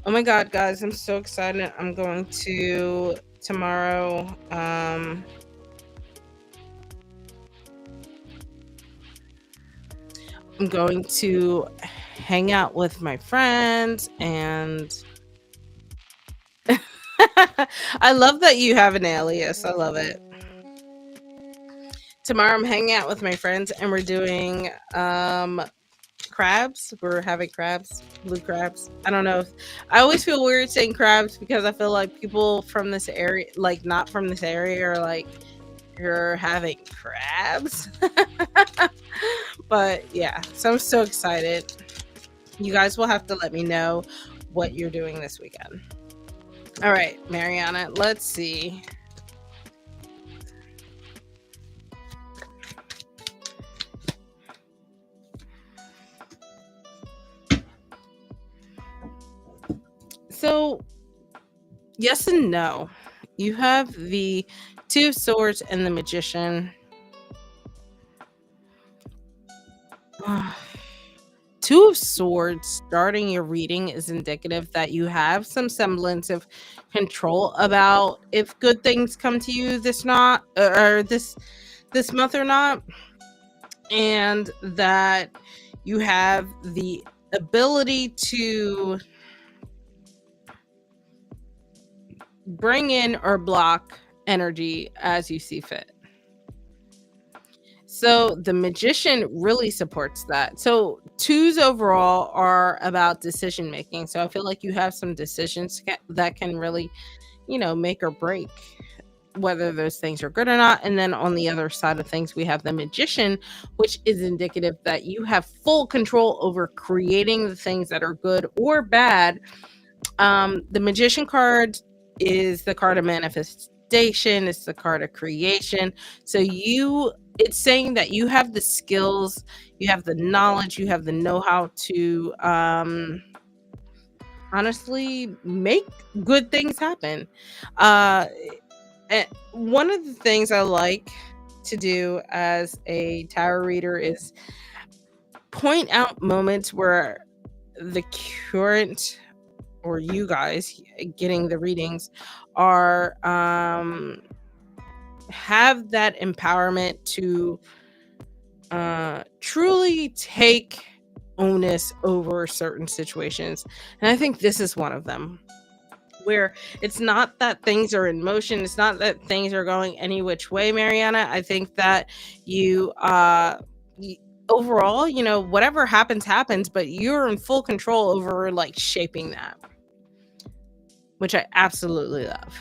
Oh my god, guys, I'm so excited. I'm going to tomorrow. I'm going to hang out with my friends and I love that you have an alias. I love it. Tomorrow I'm hanging out with my friends and we're doing crabs. We're having crabs, blue crabs. I don't know. I always feel weird saying crabs because I feel like people from this area, like not from this area, are like, you're having crabs. But yeah, so I'm so excited. You guys will have to let me know what you're doing this weekend. All right, Mariana, let's see. So, yes and no. You have the Two of Swords and the Magician. Two of Swords starting your reading is indicative that you have some semblance of control about if good things come to you this not or this month or not, and that you have the ability to bring in or block energy as you see fit. So the Magician really supports that. So twos overall are about decision making. So I feel like you have some decisions that can really, make or break whether those things are good or not. And then on the other side of things, we have the Magician, which is indicative that you have full control over creating the things that are good or bad. The Magician card is the card of manifestation, it's the card of creation. So it's saying that you have the skills, you have the knowledge, you have the know-how to honestly make good things happen. And one of the things I like to do as a tarot reader is point out moments where the current or you guys getting the readings are have that empowerment to truly take onus over certain situations. And I think this is one of them, where it's not that things are in motion, it's not that things are going any which way, Mariana. I think that you overall, whatever happens, but you're in full control over like shaping that, which I absolutely love.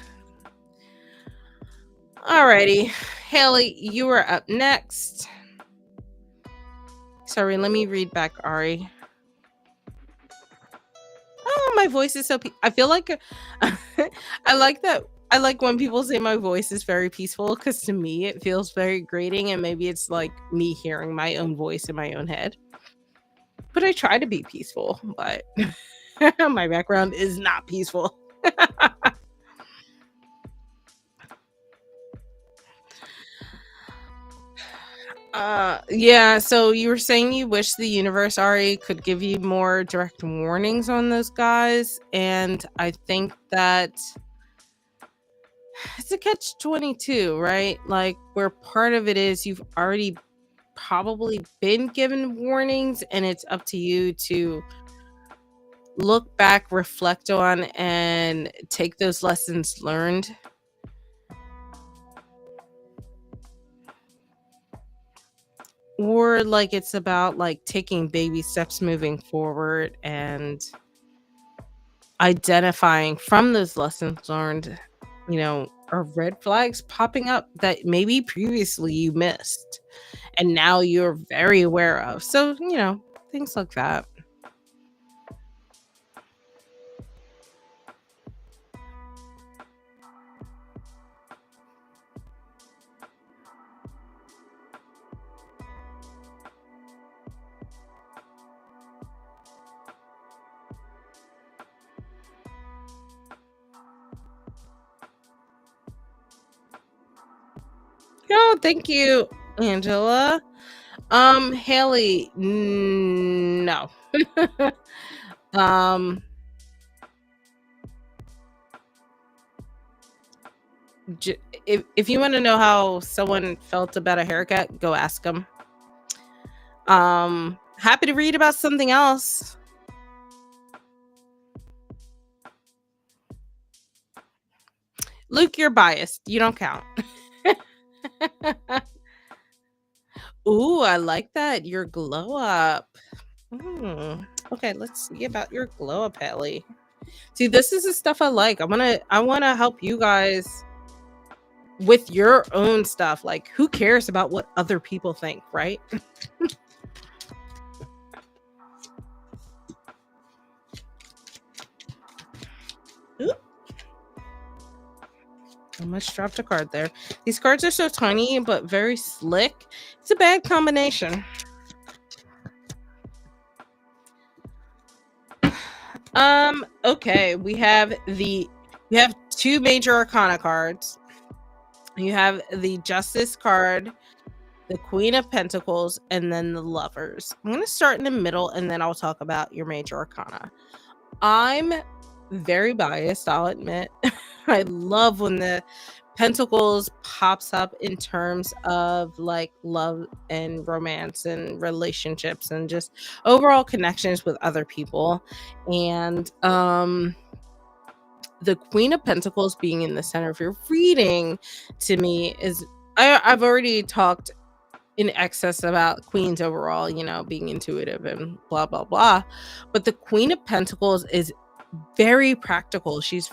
Alrighty, Haley, you are up next. Sorry, let me read back Ari. Oh, my voice is so I feel like I like that I like when people say my voice is very peaceful because to me it feels very grating, and maybe it's like me hearing my own voice in my own head. But I try to be peaceful, but my background is not peaceful. Yeah, so you were saying you wish the universe, Ari, could give you more direct warnings on those guys, and I think that it's a catch 22, right? Like, where part of it is you've already probably been given warnings, and it's up to you to look back, reflect on, and take those lessons learned. Or like it's about like taking baby steps moving forward and identifying from those lessons learned, are red flags popping up that maybe previously you missed and now you're very aware of. So, things like that. Oh, thank you, Angela. Haley, no. um, if you want to know how someone felt about a haircut, go ask them. Happy to read about something else. Luke, you're biased. You don't count. Ooh, I like that. Your glow up. Okay, let's see about your glow up, Haley. See, this is the stuff I like. I wanna help you guys with your own stuff. Like, who cares about what other people think, right? Oop, almost dropped a card there. These cards are so tiny but very slick. It's a bad combination. Okay, we have two major arcana cards. You have the Justice card, the Queen of Pentacles, and then the Lovers. I'm going to start in the middle and then I'll talk about your major arcana. I'm very biased, I'll admit. I love when the Pentacles pops up in terms of like love and romance and relationships and just overall connections with other people. And the Queen of Pentacles being in the center of your reading to me is I've already talked in excess about queens overall, being intuitive and blah blah blah. But the Queen of Pentacles is very practical. She's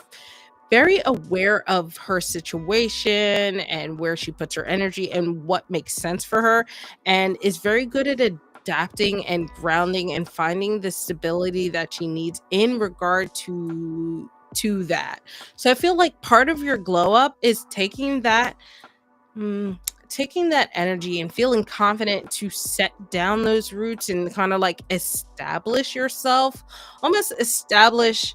very aware of her situation and where she puts her energy and what makes sense for her, and is very good at adapting and grounding and finding the stability that she needs in regard to that. So I feel like part of your glow up is mm, taking that energy and feeling confident to set down those roots and kind of like establish yourself, almost establish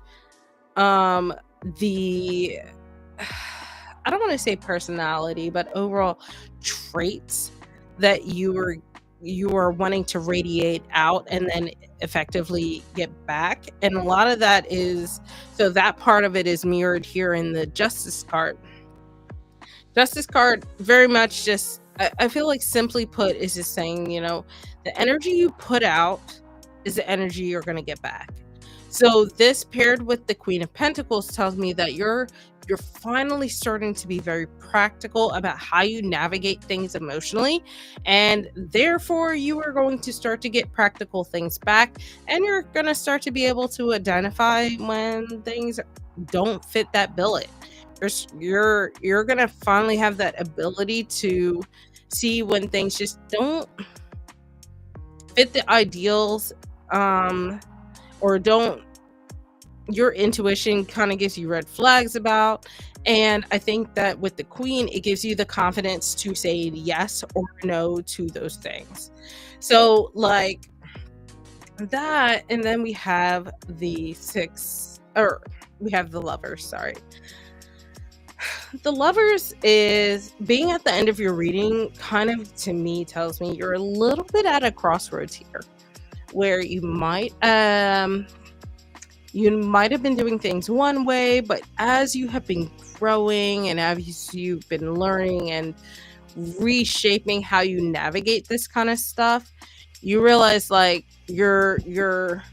um the I don't want to say personality, but overall traits that you are wanting to radiate out and then effectively get back. And a lot of that is so that part of it is mirrored here in the Justice card. Justice card very much just I feel like simply put is just saying, the energy you put out is the energy you're gonna get back. So this paired with the Queen of Pentacles tells me that you're finally starting to be very practical about how you navigate things emotionally, and therefore you are going to start to get practical things back, and you're going to start to be able to identify when things don't fit that billet. You're going to finally have that ability to see when things just don't fit the ideals, or don't your intuition kind of gives you red flags about, And I think that with the queen, it gives you the confidence to say yes or no to those things. So, like that, and then we have the six, or we have the lovers, sorry. The lovers is being at the end of your reading, kind of to me tells me you're a little bit at a crossroads here where you might have been doing things one way, but as you have been growing and as you've been learning and reshaping how you navigate this kind of stuff, you realize like you're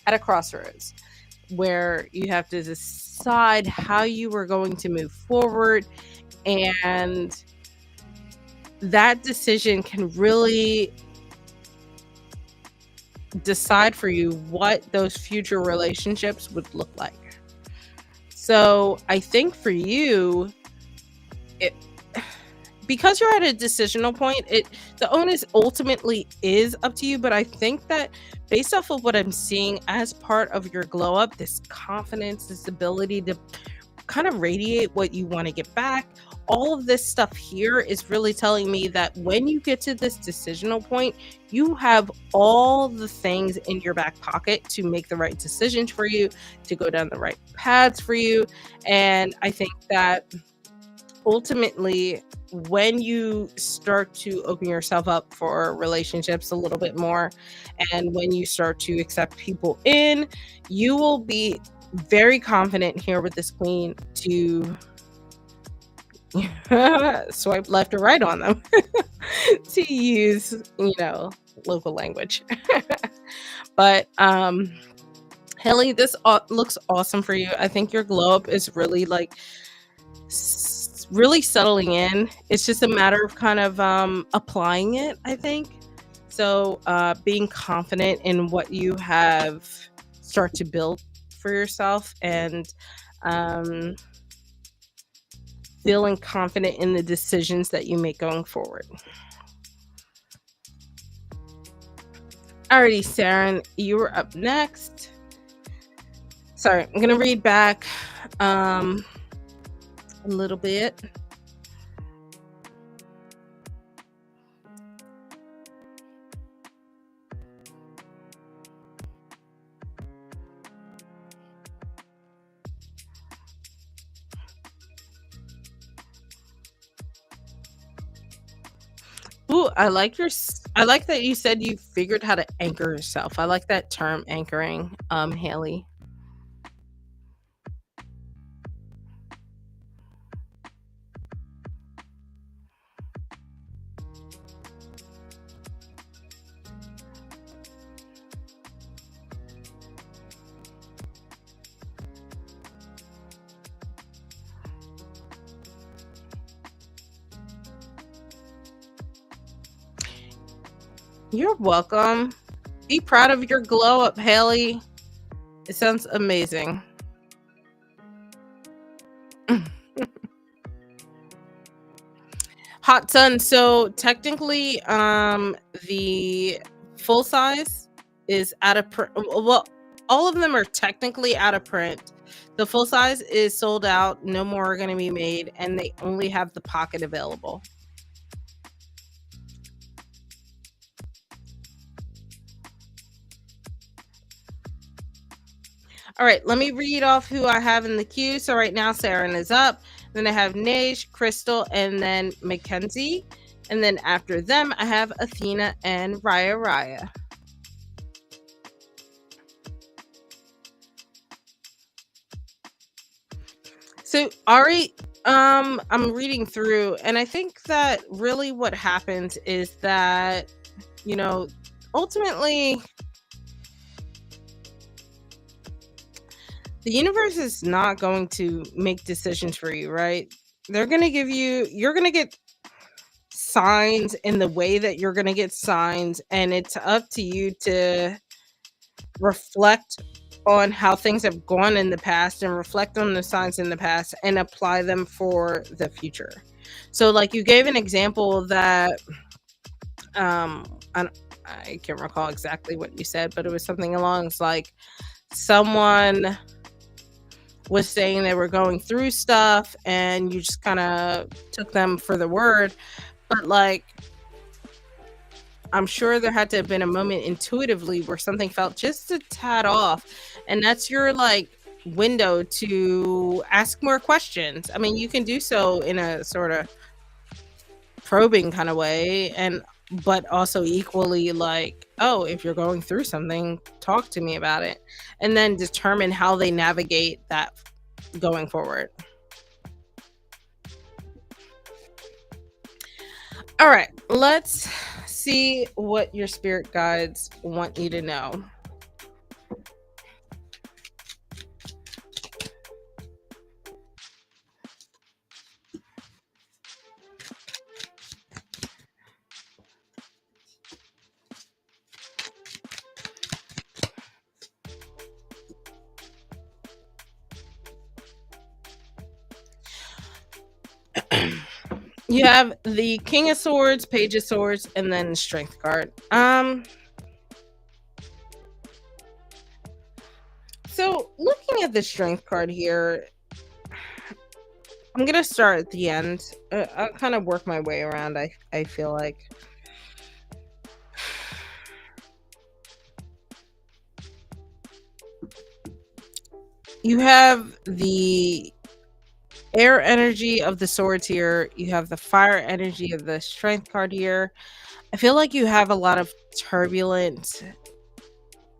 at a crossroads where you have to decide how you are going to move forward, and that decision can really decide for you what those future relationships would look like. So I think for you, it, because you're at a decisional point, the onus ultimately is up to you. But I think that based off of what I'm seeing as part of your glow up, this confidence, this ability to kind of radiate what you want to get back, all of this stuff here is really telling me that when you get to this decisional point, you have all the things in your back pocket to make the right decisions for you, to go down the right paths for you. And I think that ultimately, when you start to open yourself up for relationships a little bit more, and when you start to accept people in, you will be very confident here with this queen to swipe left or right on them, to use, local language. But Haley, this looks awesome for you. I think your glow up is really like really settling in. It's just a matter of kind of applying it, I think. So being confident in what you have start to build for yourself, and um, feeling confident in the decisions that you make going forward. Alrighty, Saren, you were up next. Sorry, I'm gonna read back a little bit. Ooh, I like that you said you figured how to anchor yourself. I like that term, anchoring, Haley. You're welcome. Be proud of your glow up, Haley. It sounds amazing. Hot Sun. So technically, the full size is out of print. Well, all of them are technically out of print. The full size is sold out. No more are going to be made, and they only have the pocket available. All right, let me read off who I have in the queue. So right now, Saren is up. Then I have Nage, Crystal, and then Mackenzie. And then after them, I have Athena and Raya. So Ari, I'm reading through, and I think that really what happens is that, you know, ultimately the universe is not going to make decisions for you, right? They're going to give you, you're going to get signs in the way that you're going to get signs, and it's up to you to reflect on how things have gone in the past and reflect on the signs in the past and apply them for the future. So like you gave an example that um I can't recall exactly what you said, but it was something along like someone was saying they were going through stuff and you just kind of took them for the word. But like, I'm sure there had to have been a moment intuitively where something felt just a tad off. And that's your like window to ask more questions. I mean, you can do so in a sort of probing kind of way, and but also equally like, oh, if you're going through something, talk to me about it. And then determine how they navigate that going forward. All right, let's see what your spirit guides want you to know. You have the King of Swords, Page of Swords, and then the Strength card. So looking at the Strength card here, I'm gonna start at the end. I'll kind of work my way around. I feel like you have the air energy of the swords here. You have the fire energy of the Strength card here. I feel like you have a lot of turbulent,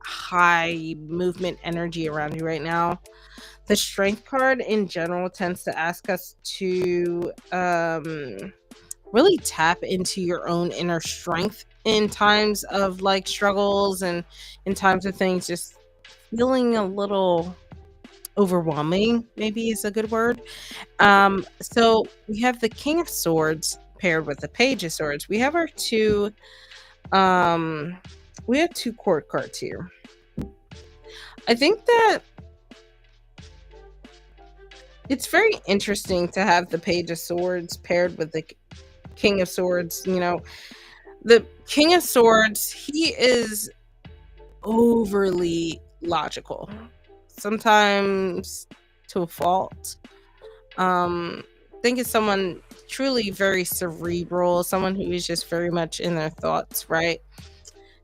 high movement energy around you right now. The Strength card in general tends to ask us to really tap into your own inner strength in times of like struggles and in times of things just feeling a little overwhelming, maybe is a good word. So we have the King of Swords paired with the Page of Swords. Um we have two court cards here. I think that it's very interesting to have the Page of Swords paired with the King of Swords. You know, the King of Swords, he is overly logical, sometimes to a fault. I think it's someone truly very cerebral, someone who is just very much in their thoughts, right?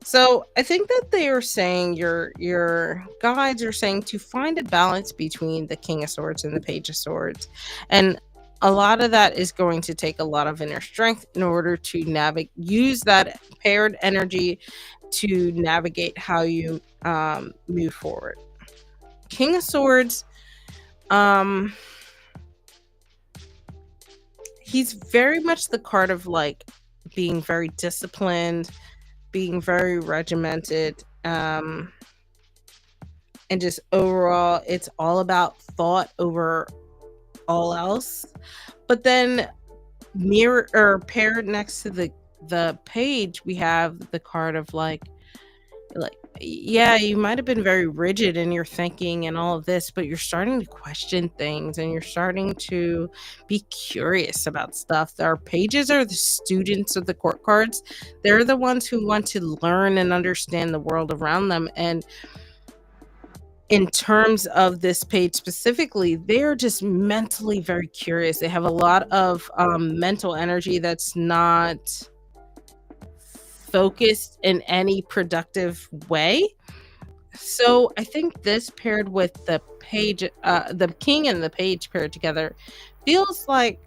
So I think that they are saying your guides are saying to find a balance between the King of Swords and the Page of Swords, and a lot of that is going to take a lot of inner strength in order to navigate. Use that paired energy to navigate how you move forward. King of Swords, um, he's very much the card of like being very disciplined, being very regimented, and just overall, it's all about thought over all else. But then mirror or paired next to the page, we have the card of like yeah, you might have been very rigid in your thinking and all of this, but you're starting to question things and you're starting to be curious about stuff. Our pages are the students of the court cards. They're the ones who want to learn and understand the world around them. And in terms of this page specifically, they're just mentally very curious. They have a lot of mental energy that's not focused in any productive way. So I think this paired with the page, the king and the page paired together, feels like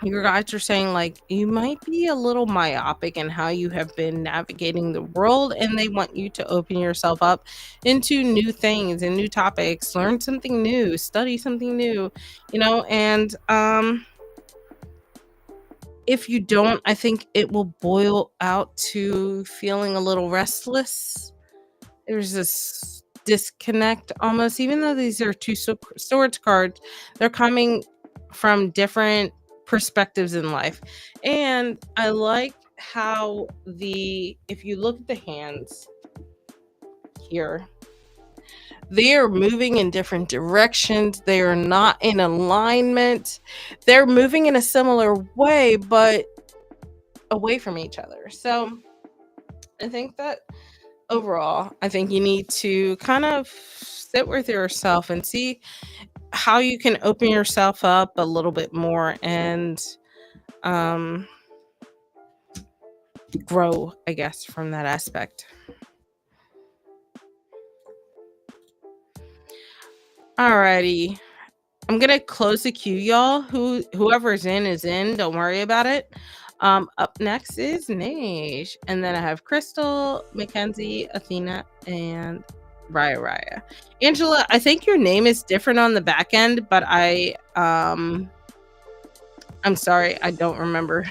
your guides are saying like you might be a little myopic in how you have been navigating the world, and they want you to open yourself up into new things and new topics, learn something new, study something new, you know, and if you don't, I think it will boil out to feeling a little restless. There's this disconnect almost, even though these are two swords cards, they're coming from different perspectives in life. And I like how if you look at the hands here, they are moving in different directions. They are not in alignment. They're moving in a similar way, but away from each other. So I think that overall, I think you need to kind of sit with yourself and see how you can open yourself up a little bit more and um grow, I guess, from that aspect. Alrighty. I'm gonna close the queue, y'all. Whoever's in is in. Don't worry about it. Up next is Nage, and then I have Crystal, Mackenzie, Athena, and Raya. Angela, I think your name is different on the back end, but I'm sorry, I don't remember.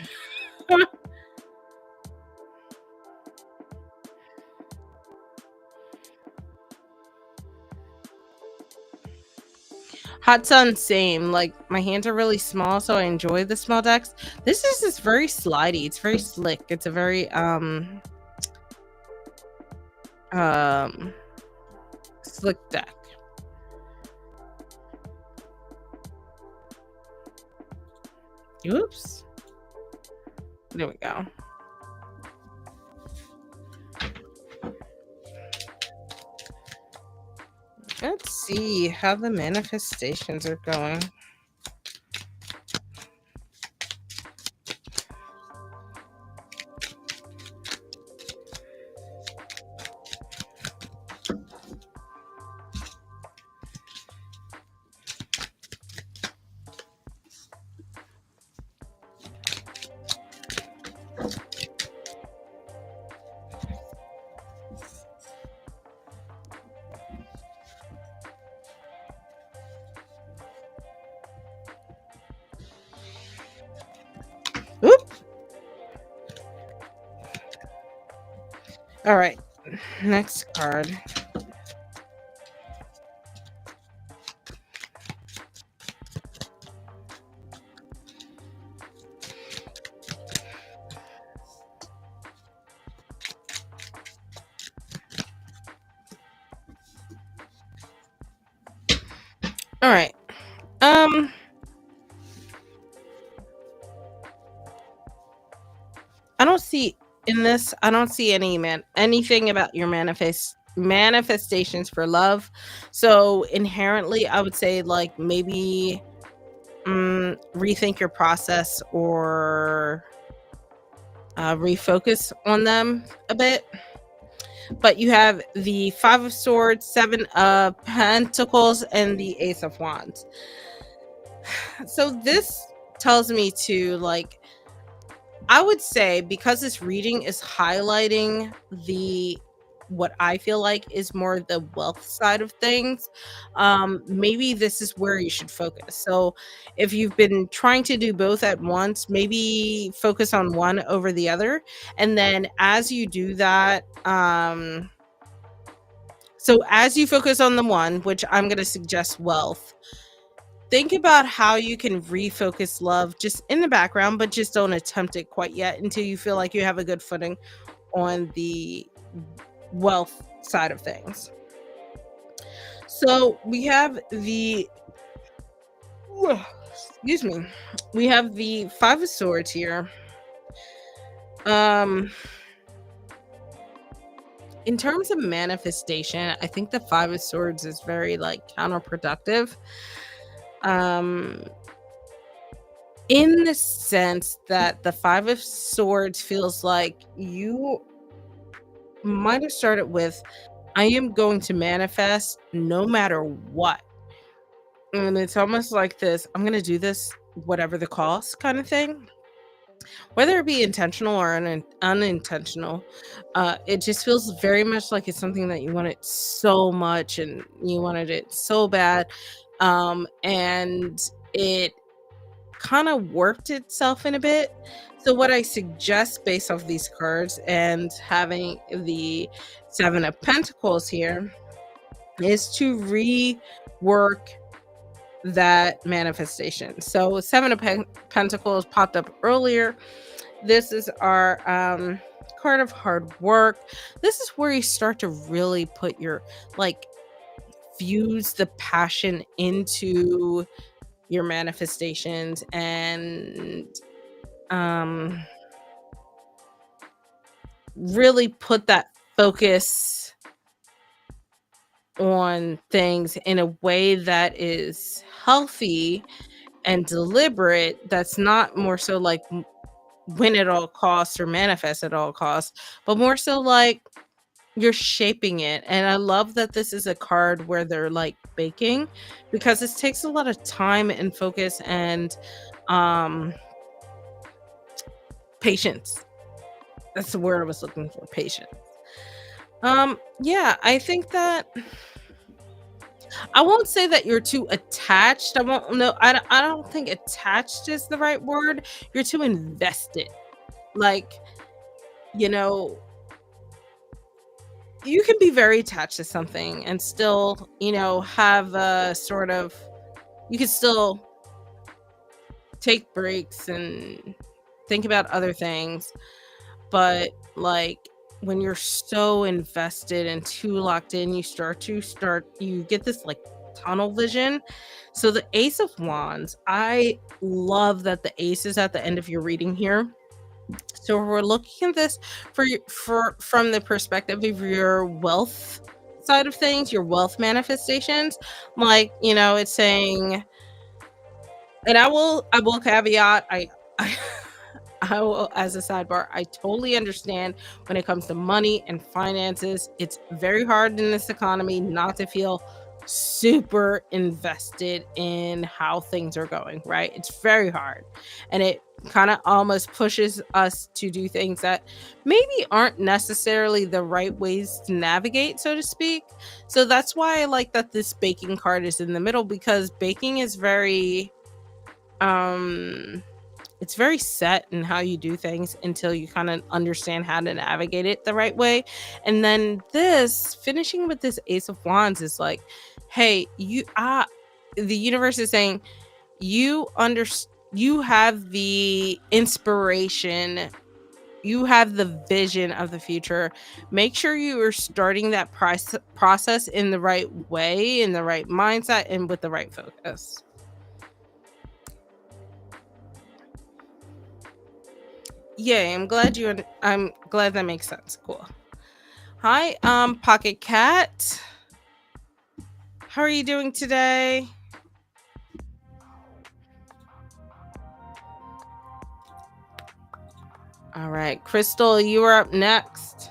Hot Sun, same. Like my hands are really small, so I enjoy the small decks. This is just very slidey. It's very slick. It's a very um slick deck. Oops. There we go. Let's see how the manifestations are going. Oop. All right. Next card. All right. I don't see in this. I don't see anything about your manifestations for love. So inherently, I would say like maybe rethink your process or refocus on them a bit. But you have the Five of Swords, Seven of Pentacles, and the Ace of Wands. So this tells me to like, I would say because this reading is highlighting the what I feel like is more the wealth side of things, maybe this is where you should focus. So if you've been trying to do both at once, maybe focus on one over the other. And then as you do that, so as you focus on the one, which I'm going to suggest wealth, think about how you can refocus love just in the background, but just don't attempt it quite yet until you feel like you have a good footing on the wealth side of things. So we have the excuse me. We have the Five of Swords here. Um in terms of manifestation, I think the Five of Swords is very like counterproductive. Um in the sense that the Five of Swords feels like you might have started with, I am going to manifest no matter what. And it's almost like this, I'm going to do this whatever the cost kind of thing. Whether it be intentional or unintentional, it just feels very much like it's something that you wanted so much and you wanted it so bad. And it kind of worked itself in a bit. So what I suggest based off these cards and having the Seven of Pentacles here is to rework that manifestation. So Seven of Pentacles popped up earlier. This is our card of hard work. This is where you start to really put your like fuse the passion into your manifestations and really put that focus on things in a way that is healthy and deliberate, that's not more so like win at all costs or manifest at all costs, but more so like you're shaping it. And I love that this is a card where they're like baking, because this takes a lot of time and focus and um patience. That's the word I was looking for, patience. Yeah, I think that I won't say that you're too attached. I won't no, I don't think attached is the right word. You're too invested. Like, you know, you can be very attached to something and still, have a sort of you can still take breaks and think about other things. But like when you're so invested and too locked in, you get this like tunnel vision. So the Ace of Wands, I love that the ace is at the end of your reading here. So we're looking at this for from the perspective of your wealth side of things, your wealth manifestations. Like, it's saying, and I will caveat, I I will, as a sidebar, I totally understand when it comes to money and finances. It's very hard in this economy not to feel super invested in how things are going, right? It's very hard. And it kind of almost pushes us to do things that maybe aren't necessarily the right ways to navigate, so to speak. So that's why I like that this baking card is in the middle, because baking is um it's very set in how you do things until you kind of understand how to navigate it the right way. And then this finishing with this Ace of Wands is like, hey, the universe is saying you have the inspiration, you have the vision of the future. Make sure you are starting that process in the right way, in the right mindset, and with the right focus. Yeah, I'm glad that makes sense. Cool. Hi, Pocket Cat. How are you doing today? All right, Crystal, you are up next.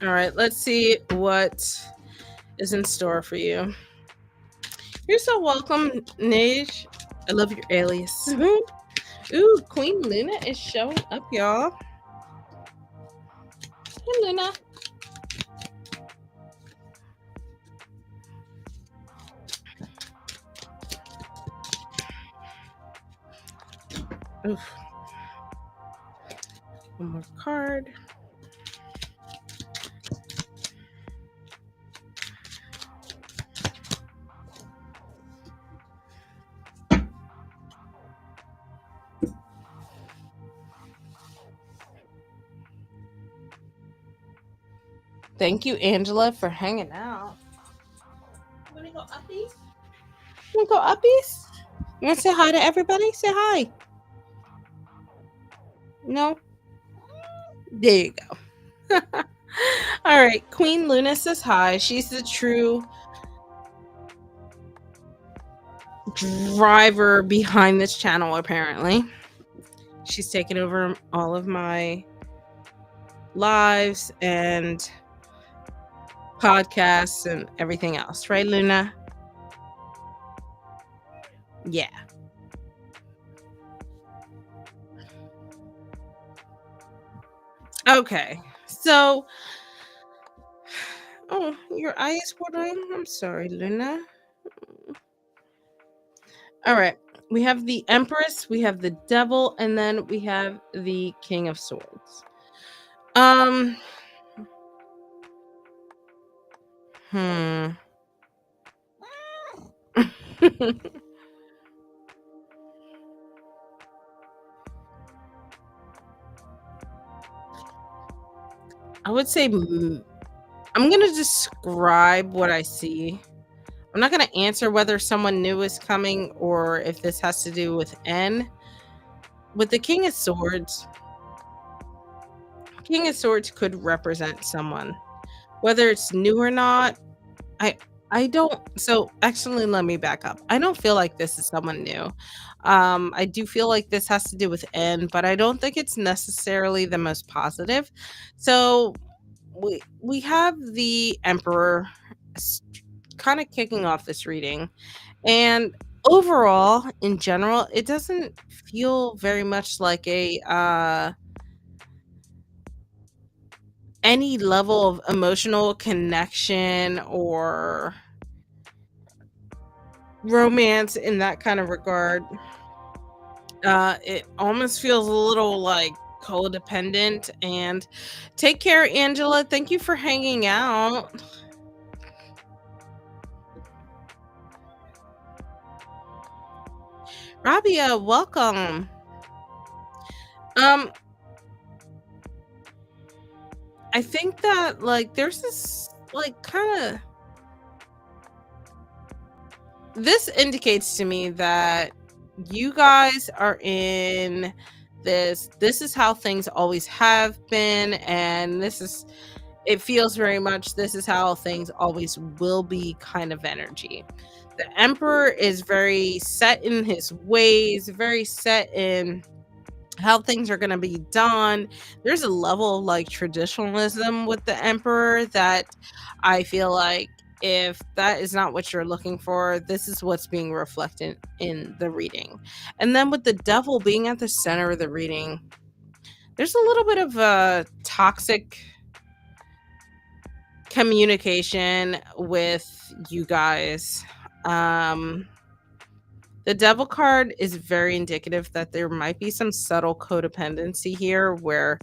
All right, let's see what is in store for you. You're so welcome, Nage. I love your alias. Ooh, Queen Luna is showing up, y'all. Hey, Luna. Oof. One more card. Thank you, Angela, for hanging out. You wanna go uppies? You wanna go uppies? You wanna say hi to everybody? Say hi. No? There you go. All right, Queen Luna says hi. She's the true driver behind this channel, apparently. She's taken over all of my lives and podcasts and everything else, right, Luna? Yeah. Okay. So, oh, your eye is watering. I'm sorry, Luna. All right. We have the Empress, we have the Devil, and then we have the King of Swords. Um, hmm. I would say I'm going to describe what I see. I'm not going to answer whether someone new is coming or if this has to do with N. With the King of Swords could represent someone. Whether it's new or not, I I don't so actually let me back up. I don't feel like this is someone new. I do feel like this has to do with N, but I don't think it's necessarily the most positive. So we have the Emperor kind of kicking off this reading, and overall in general it doesn't feel very much like a any level of emotional connection or romance in that kind of regard. It almost feels a little like codependent. And take care, Angela. Thank you for hanging out. Rabia, welcome. Um, I think that like there's this like kind of this indicates to me that you guys are in this is how things always have been, and this is it feels very much this is how things always will be kind of energy. The Emperor is very set in his ways, very set in how things are going to be done. There's a level of like traditionalism with the Emperor that I feel like if that is not what you're looking for, this is what's being reflected in the reading. And then with the Devil being at the center of the reading, there's a little bit of a toxic communication with you guys. Um, the Devil card is very indicative that there might be some subtle codependency here where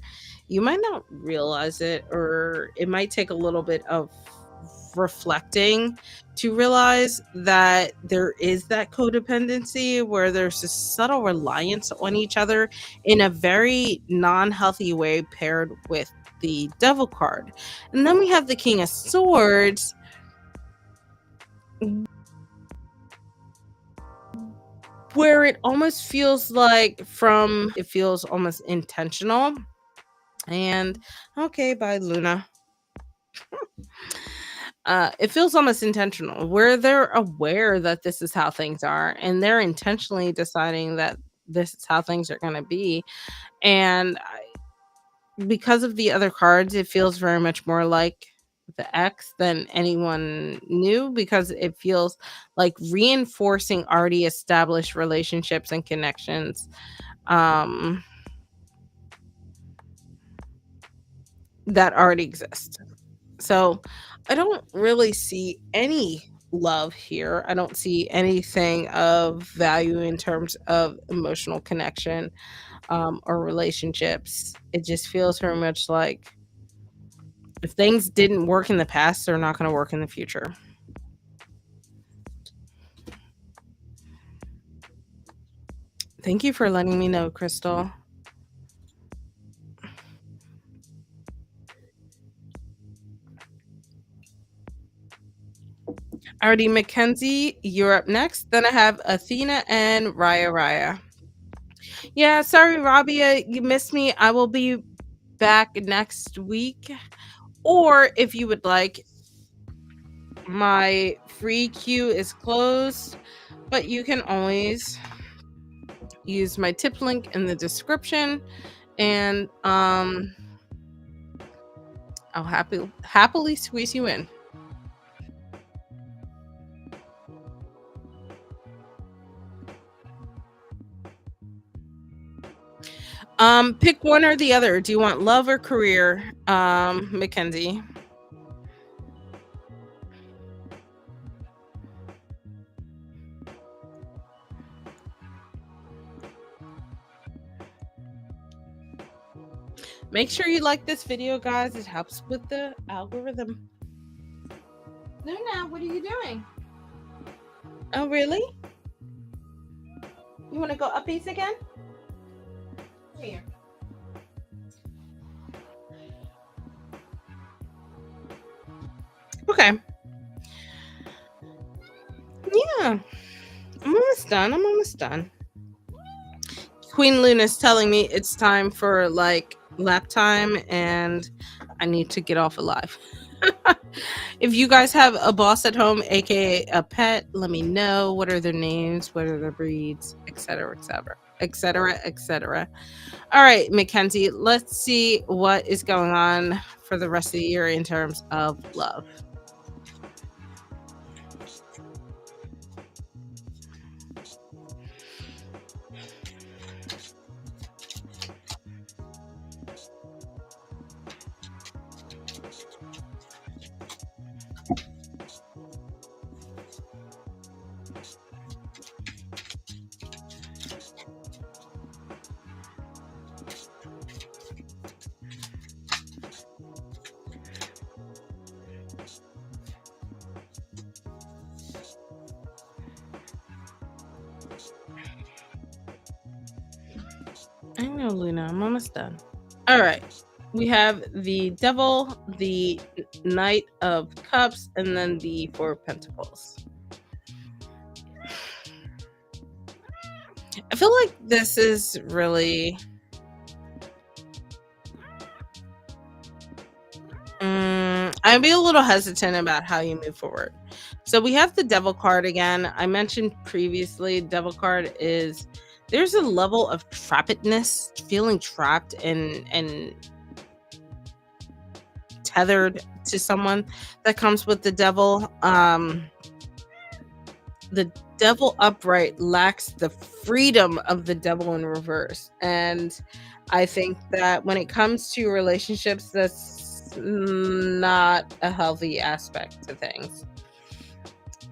you might not realize it, or it might take a little bit of reflecting to realize that there is that codependency where there's this subtle reliance on each other in a very non-healthy way paired with the Devil card. And then we have the King of Swords, where it almost feels like it feels almost intentional. And okay, bye, Luna. It feels almost intentional where they're aware that this is how things are and they're intentionally deciding that this is how things are going to be. And because of the other cards, it feels very much more like the X than anyone knew, because it feels like reinforcing already established relationships and connections um, that already exist. So I don't really see any love here. I don't see anything of value in terms of emotional connection or relationships. It just feels very much like if things didn't work in the past, they're not going to work in the future. Thank you for letting me know, Crystal. Alrighty, Mackenzie, you're up next. Then I have Athena and Raya. Yeah, sorry, Rabia, you missed me. I will be back next week. Or if you would like, my free queue is closed, but you can always use my tip link in the description, and I'll happily squeeze you in. Pick one or the other. Do you want love or career, Mackenzie? Make sure you like this video, guys. It helps with the algorithm. Luna, what are you doing? Oh, really? You want to go uppies again? Here. Okay. Yeah, I'm almost done. I'm almost done. Queen Luna's telling me it's time for like lap time and I need to get off alive. If you guys have a boss at home, aka a pet, let me know. What are their names? What are their breeds? Etc. Etc. Etc. Etc. All right, Mackenzie, let's see what is going on for the rest of the year in terms of love. I know, Luna, I'm almost done. All right. We have the Devil, the Knight of Cups, and then the Four of Pentacles. I feel like this is really. I'd be a little hesitant about how you move forward. So we have the Devil card again. I mentioned previously, Devil card is there's a level of trappedness, feeling trapped and tethered to someone that comes with the Devil. The Devil upright lacks the freedom of the Devil in reverse, and I think that when it comes to relationships, that's not a healthy aspect to things.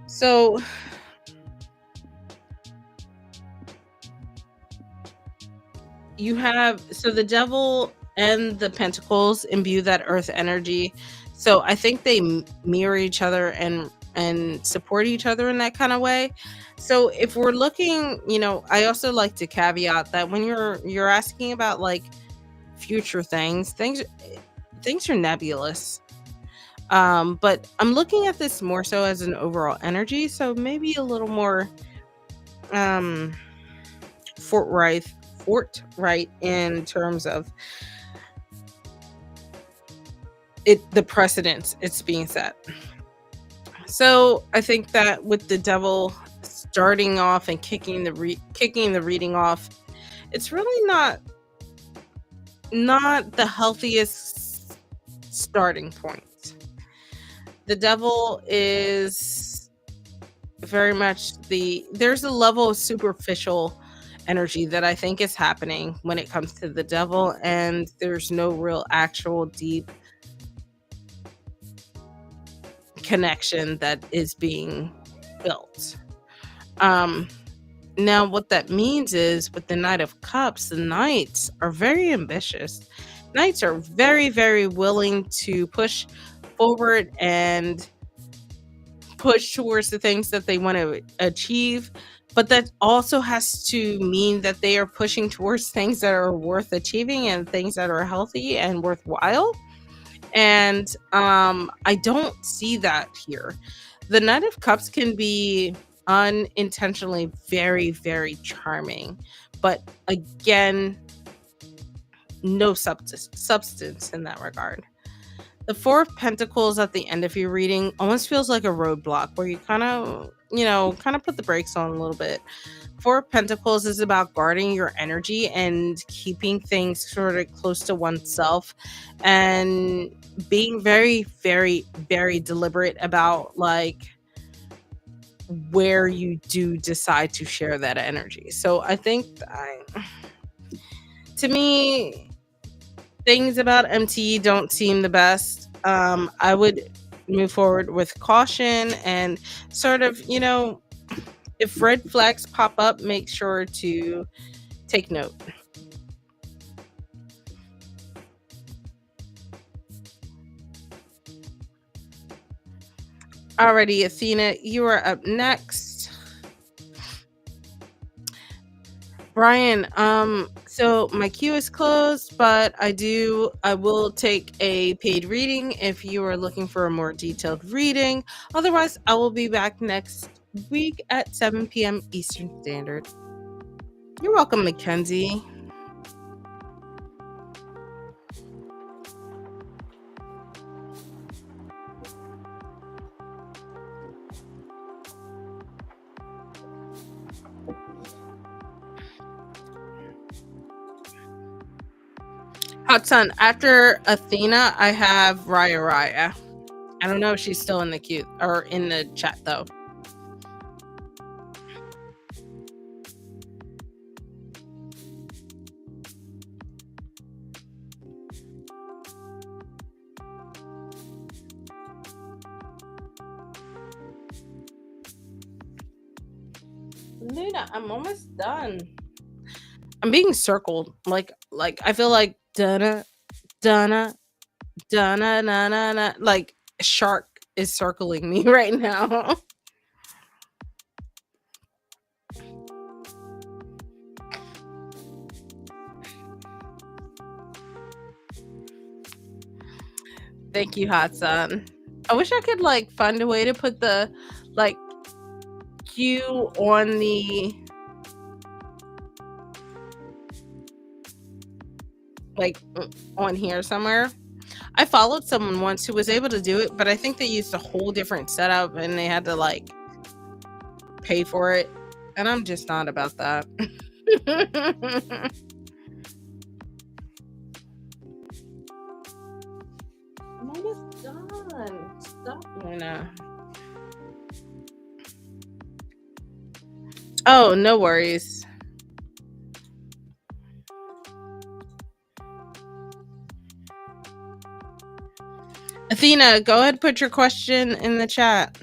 So you have the Devil and the Pentacles imbue that earth energy, so I think they mirror each other and support each other in that kind of way. So if we're looking, I also like to caveat that when you're asking about like future things are nebulous. But I'm looking at this more so as an overall energy, so maybe a little more um forthright in terms of the precedence it's being set. So I think that with the Devil starting off and kicking the reading off, it's really not the healthiest starting point. The Devil is very much there's a level of superficial energy that I think is happening when it comes to the Devil, and there's no real actual deep connection that is being built. Now what that means is with the Knight of Cups, the Knights are very ambitious. Knights are very, very willing to push forward and push towards the things that they want to achieve, but that also has to mean that they are pushing towards things that are worth achieving and things that are healthy and worthwhile. And I don't see that here. The Knight of Cups can be unintentionally very, very charming, but again, no substance in that regard. The Four of Pentacles at the end of your reading almost feels like a roadblock where you kind of put the brakes on a little bit. Four of Pentacles is about guarding your energy and keeping things sort of close to oneself and being very, very, very deliberate about like where you do decide to share that energy. So I think to me, things about MTE don't seem the best. I would move forward with caution and sort of, if red flags pop up, make sure to take note. Alrighty, Athena, you are up next. Brian, so my queue is closed, but I will take a paid reading if you are looking for a more detailed reading. Otherwise, I will be back next week at 7 p.m. Eastern Standard. You're welcome, Mackenzie. Hot Sun, after Athena, I have Raya Raya. I don't know if she's still in the queue or in the chat though. Luna, I'm almost done. I'm being circled. Like I feel like dana dana dana na na na like a shark is circling me right now. Thank you, Hot Sun. I wish I could like find a way to put the like queue on the on here somewhere. I followed someone once who was able to do it, but I think they used a whole different setup and they had to like pay for it. And I'm just not about that. I'm almost done. Stop, Luna. Oh, no worries. Athena, go ahead, put your question in the chat.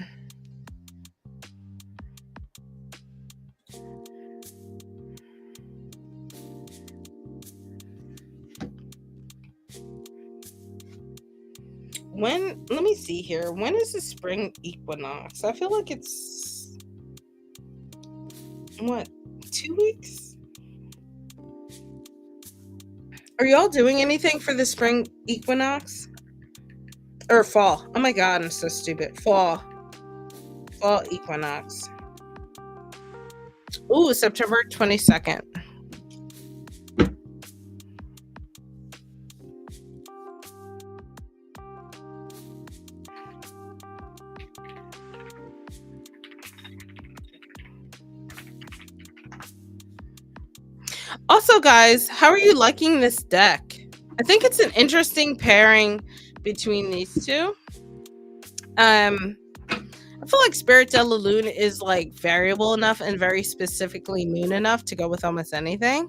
Let me see here. When is the spring equinox? I feel like it's what, 2 weeks? Are y'all doing anything for the spring equinox? Or fall? Oh my god, I'm so stupid. Fall equinox. Ooh, September 22nd. Also, guys, how are you liking this deck? I think it's an interesting pairing between these two. I feel like Spirit de la Lune is like variable enough and very specifically moon enough to go with almost anything.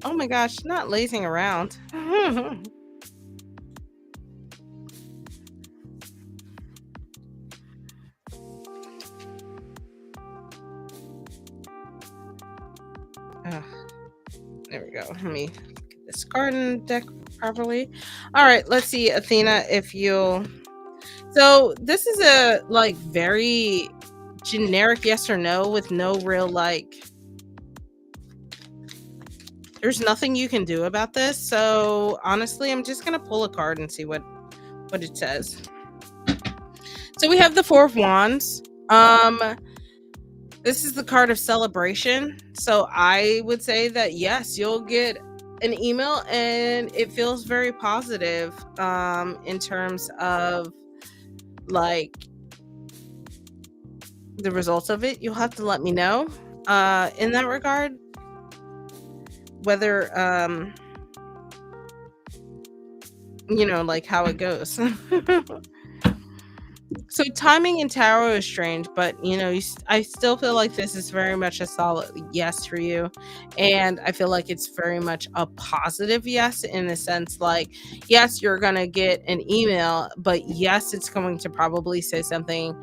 Oh my gosh, not lazing around. There we go. Let me get this garden deck properly. All right, let's see, Athena, if you'll. So this is a like very generic yes or no with no real like. There's nothing you can do about this. So honestly, I'm just gonna pull a card and see what it says. So we have the Four of Wands. This is the card of celebration. So I would say that yes, you'll get an email and it feels very positive in terms of like the results of it. You'll have to let me know in that regard whether you know, like how it goes. So timing in tarot is strange, but you know, I still feel like this is very much a solid yes for you, and I feel like it's very much a positive yes in the sense like yes, you're gonna get an email, but yes, it's going to probably say something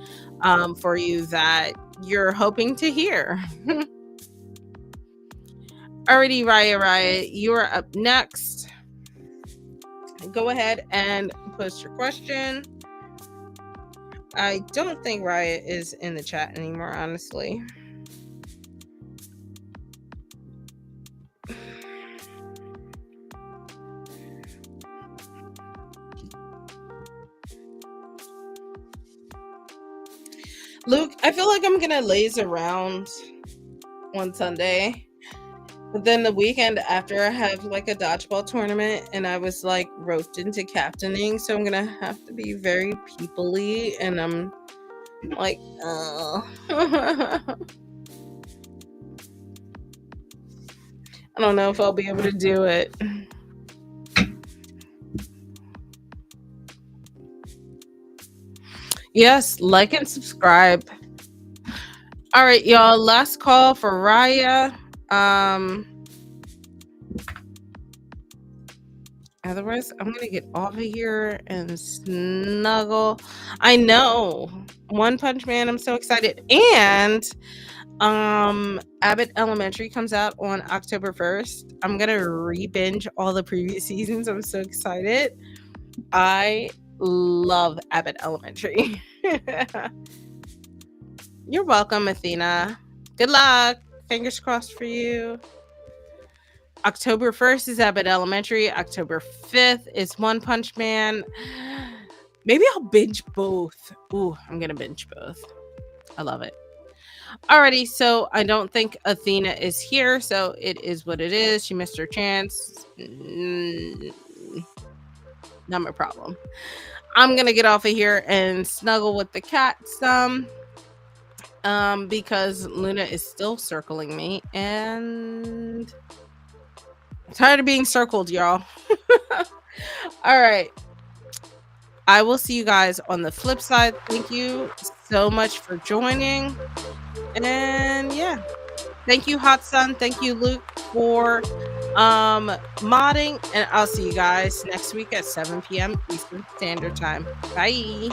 for you that you're hoping to hear. Alrighty, Raya, you are up next. Go ahead and post your question. I don't think Riot is in the chat anymore, honestly. Luke, I feel like I'm gonna laze around on Sunday. But then the weekend after, I have like a dodgeball tournament, and I was like roped into captaining, so I'm gonna have to be very peoply, and I'm like, I don't know if I'll be able to do it. Yes, like and subscribe. All right, y'all. Last call for Raya. Otherwise, I'm gonna get off of here and snuggle. I know. One Punch Man, I'm so excited. And Abbott Elementary comes out on October 1st. I'm gonna re-binge all the previous seasons. I'm so excited. I love Abbott Elementary. You're welcome, Athena. Good luck. Fingers crossed for you. October 1st is Abbott Elementary. October 5th is One Punch Man. Maybe I'll binge both. Ooh, I'm gonna binge both. I love it. Alrighty, so I don't think Athena is here, so it is what it is. She missed her chance. Not my problem. I'm gonna get off of here and snuggle with the cat some. Because Luna is still circling me, and I'm tired of being circled, y'all. All right. I will see you guys on the flip side. Thank you so much for joining. And yeah. Thank you, Hot Sun. Thank you, Luke, for modding. And I'll see you guys next week at 7 p.m. Eastern Standard Time. Bye.